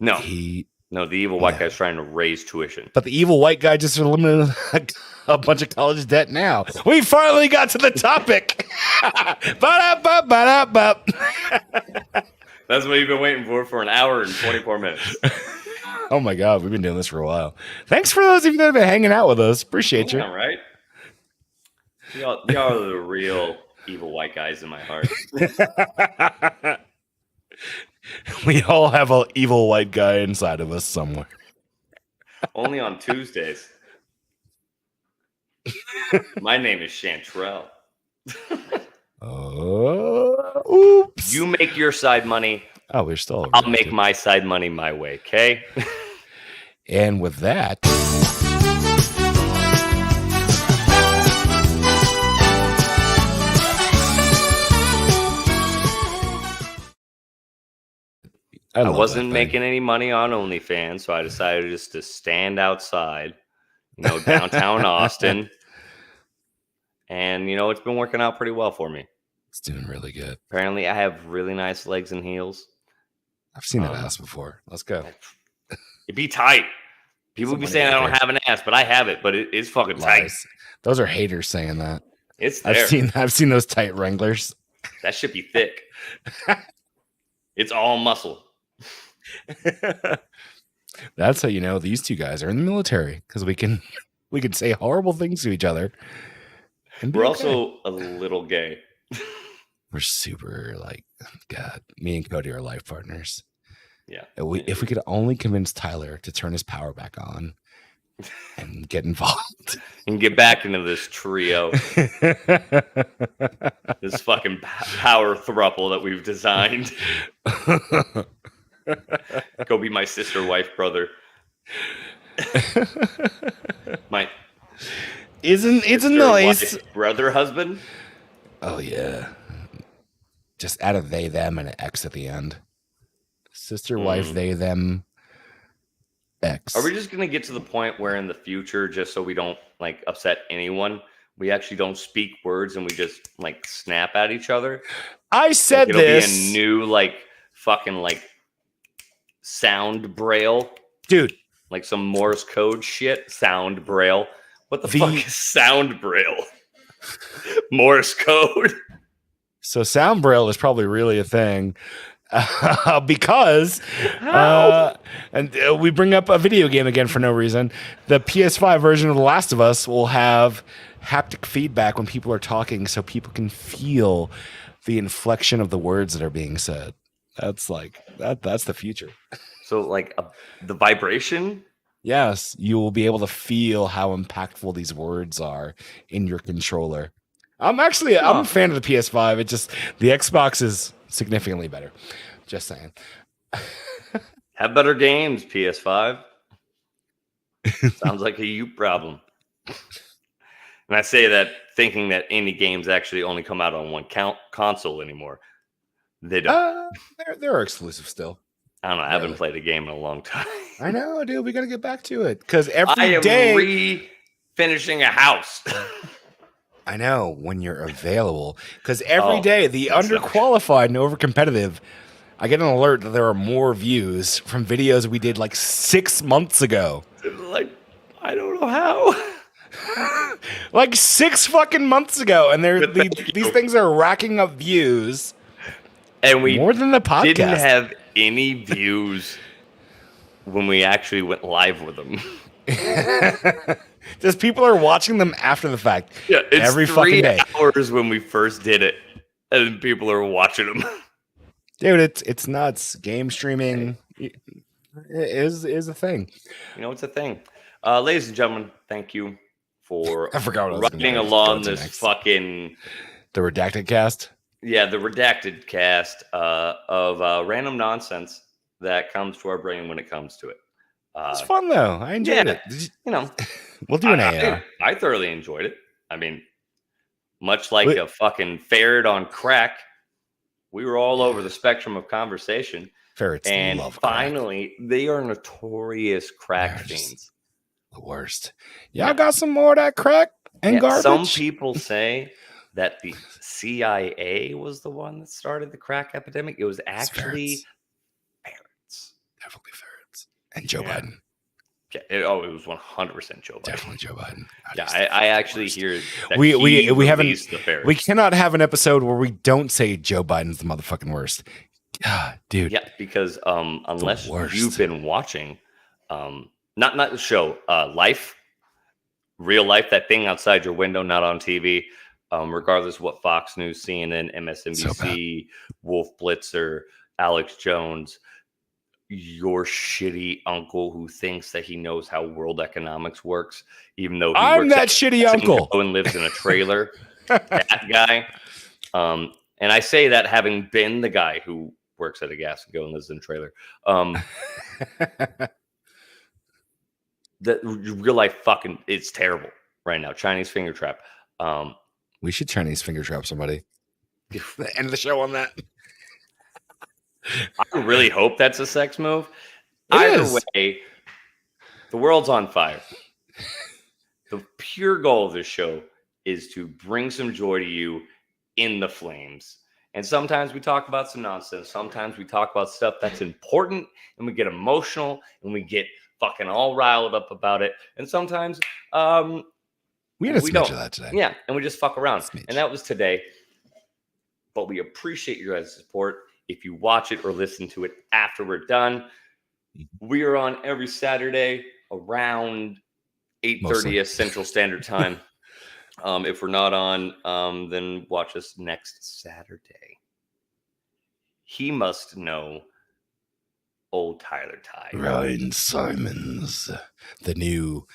No. No, the evil white guy's trying to raise tuition. But the evil white guy just eliminated a bunch of college debt now. We finally got to the topic. That's what you've been waiting for an hour and 24 minutes. Oh my God, we've been doing this for a while. Thanks for those of you that have been hanging out with us. Appreciate you. Yeah, right? Y'all are the real evil white guys in my heart. We all have an evil white guy inside of us somewhere. Only on Tuesdays. My name is Chantrell. Oops. You make your side money. Oh, we're still. I'll make my side money my way, okay? And with that. I wasn't making any money on OnlyFans, so I decided just to stand outside, downtown Austin. And, it's been working out pretty well for me. It's doing really good. Apparently, I have really nice legs and heels. I've seen that ass before. Let's go. It'd be tight. People be saying I don't have an ass, but I have it, but it is fucking tight. Those are haters saying that. It's there. I've seen those tight Wranglers. That should be thick. It's all muscle. That's how you know these two guys are in the military, because we can say horrible things to each other. We're also a little gay. We're super God. Me and Cody are life partners. Yeah. If we could only convince Tyler to turn his power back on and get involved and get back into this trio, this fucking power throuple that we've designed. Go be my sister, wife, brother. It's nice wife, brother, husband. Oh yeah, just add a they them and an X at the end. Sister, wife, they them, X. Are we just gonna get to the point where in the future, just so we don't upset anyone, we actually don't speak words and we just snap at each other? I said it'll this. Be a new fucking sound braille, dude. Some Morse code shit. Sound braille. What the fuck is sound braille? Morse code. So sound braille is probably really a thing. Because we bring up a video game again for no reason. The PS5 version of The Last of Us will have haptic feedback when people are talking, so people can feel the inflection of the words that are being said. That's that's the future. So the vibration. Yes, you will be able to feel how impactful these words are in your controller. I'm a fan of the PS5. It just the Xbox is significantly better. Just saying. Have better games, PS5. Sounds like a you problem. And I say that thinking that indie games actually only come out on one console anymore. They don't. There are exclusive still. I don't know. I haven't played a game in a long time. I know, dude. We got to get back to it because I am finishing a house. I know when you're available because every day the underqualified and overcompetitive, I get an alert that there are more views from videos we did 6 months ago. I don't know how. 6 fucking months ago, and these things are racking up views. And we more than the podcast didn't have any views when we actually went live with them. Just people are watching them after the fact. Yeah, it's every fucking day. 3 hours when we first did it, and people are watching them. Dude, it's nuts. Game streaming is a thing. It's a thing. Ladies and gentlemen, thank you for running along this fucking the Redacted cast. Yeah, the Redacted cast of random nonsense that comes to our brain when it comes to it. It's fun though. I enjoyed it. We'll do an AR. I thoroughly enjoyed it. I mean, much like a fucking ferret on crack, we were all over the spectrum of conversation. Ferrets And love crack. finally, they are notorious crack They're just fiends. the worst. Y'all got some more of that crack and garbage? Some people say that the CIA was the one that started the crack epidemic. It was actually ferrets. Definitely ferrets. And Joe Biden. Yeah, it was 100% Joe Biden. Definitely Joe Biden. I actually hear that we haven't the ferrets. We cannot have an episode where we don't say Joe Biden's the motherfucking worst. God, dude. Yeah, because unless you've been watching, not the show, Life, real life, that thing outside your window, not on TV, regardless of what Fox News, CNN, MSNBC, Wolf Blitzer, Alex Jones, your shitty uncle who thinks that he knows how world economics works, even though I'm that shitty uncle and lives in a trailer. That guy. And I say that having been the guy who works at a gas and go and lives in a trailer. The real life fucking, it's terrible right now. Chinese finger trap. We should Chinese finger trap somebody. End the show on that. I really hope that's a sex move. Either way, the world's on fire. The pure goal of this show is to bring some joy to you in the flames. And sometimes we talk about some nonsense. Sometimes we talk about stuff that's important and we get emotional and we get fucking all riled up about it. And sometimes we had a smidge of that today. Yeah, and we just fuck around. And that was today. But we appreciate your guys' support. If you watch it or listen to it after we're done, we are on every Saturday around 8:30 Central Standard Time. If we're not on, then watch us next Saturday. He must know old Tyler Ty. Ryan Simons, the new.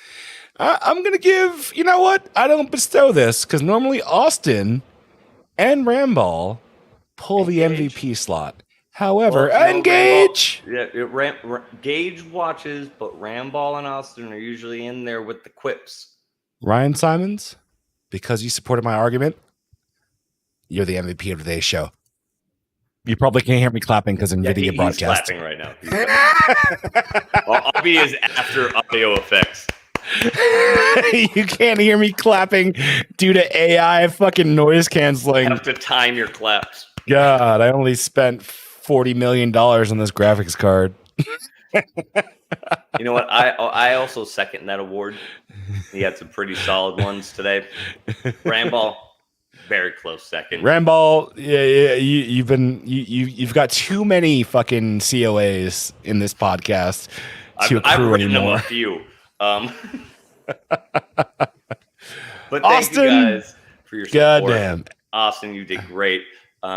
I'm going to give, you know what? I don't bestow this because normally Austin and Ramball pull the MVP slot. However, Gage. Gage watches, but Ramball and Austin are usually in there with the quips. Ryan Simons, because you supported my argument, you're the MVP of today's show. You probably can't hear me clapping because NVIDIA broadcast. He's clapping right now. I'll be his after audio effects. You can't hear me clapping due to AI fucking noise canceling. You have to time your claps. God, I only spent $40 million on this graphics card. You know what? I also second that award. He had some pretty solid ones today. Ramball, very close second. Ramball, yeah, you've got too many fucking COAs in this podcast to accrue anymore. A few. But thank Austin, you guys for your support. Goddamn. Austin, you did great.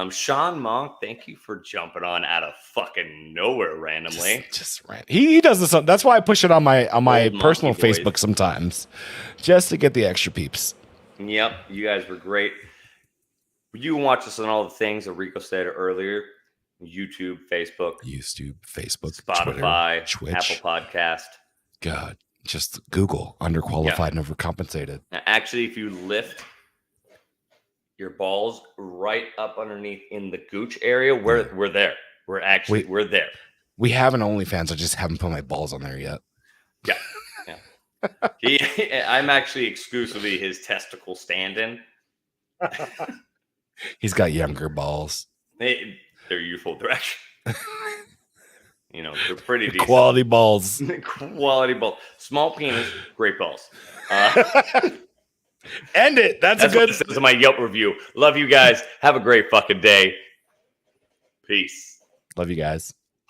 Sean Monk, thank you for jumping on out of fucking nowhere randomly. Just random. He does this. That's why I push it on my personal Facebook sometimes, just to get the extra peeps. Yep, you guys were great. You can watch us on all the things that Rico said earlier: YouTube, Facebook, Spotify, Twitter, Twitch, Apple Podcast. God, just Google underqualified and overcompensated. Now, actually, if you lift your balls right up underneath in the gooch area, we're there. We're there. We have an OnlyFans. I just haven't put my balls on there yet. Yeah. I'm actually exclusively his testicle stand-in. He's got younger balls. They're youthful. They're actually, they're pretty decent. Quality balls. Quality balls. Small penis, great balls. End it. That's a good. This is my Yelp review. Love you guys. Have a great fucking day. Peace. Love you guys.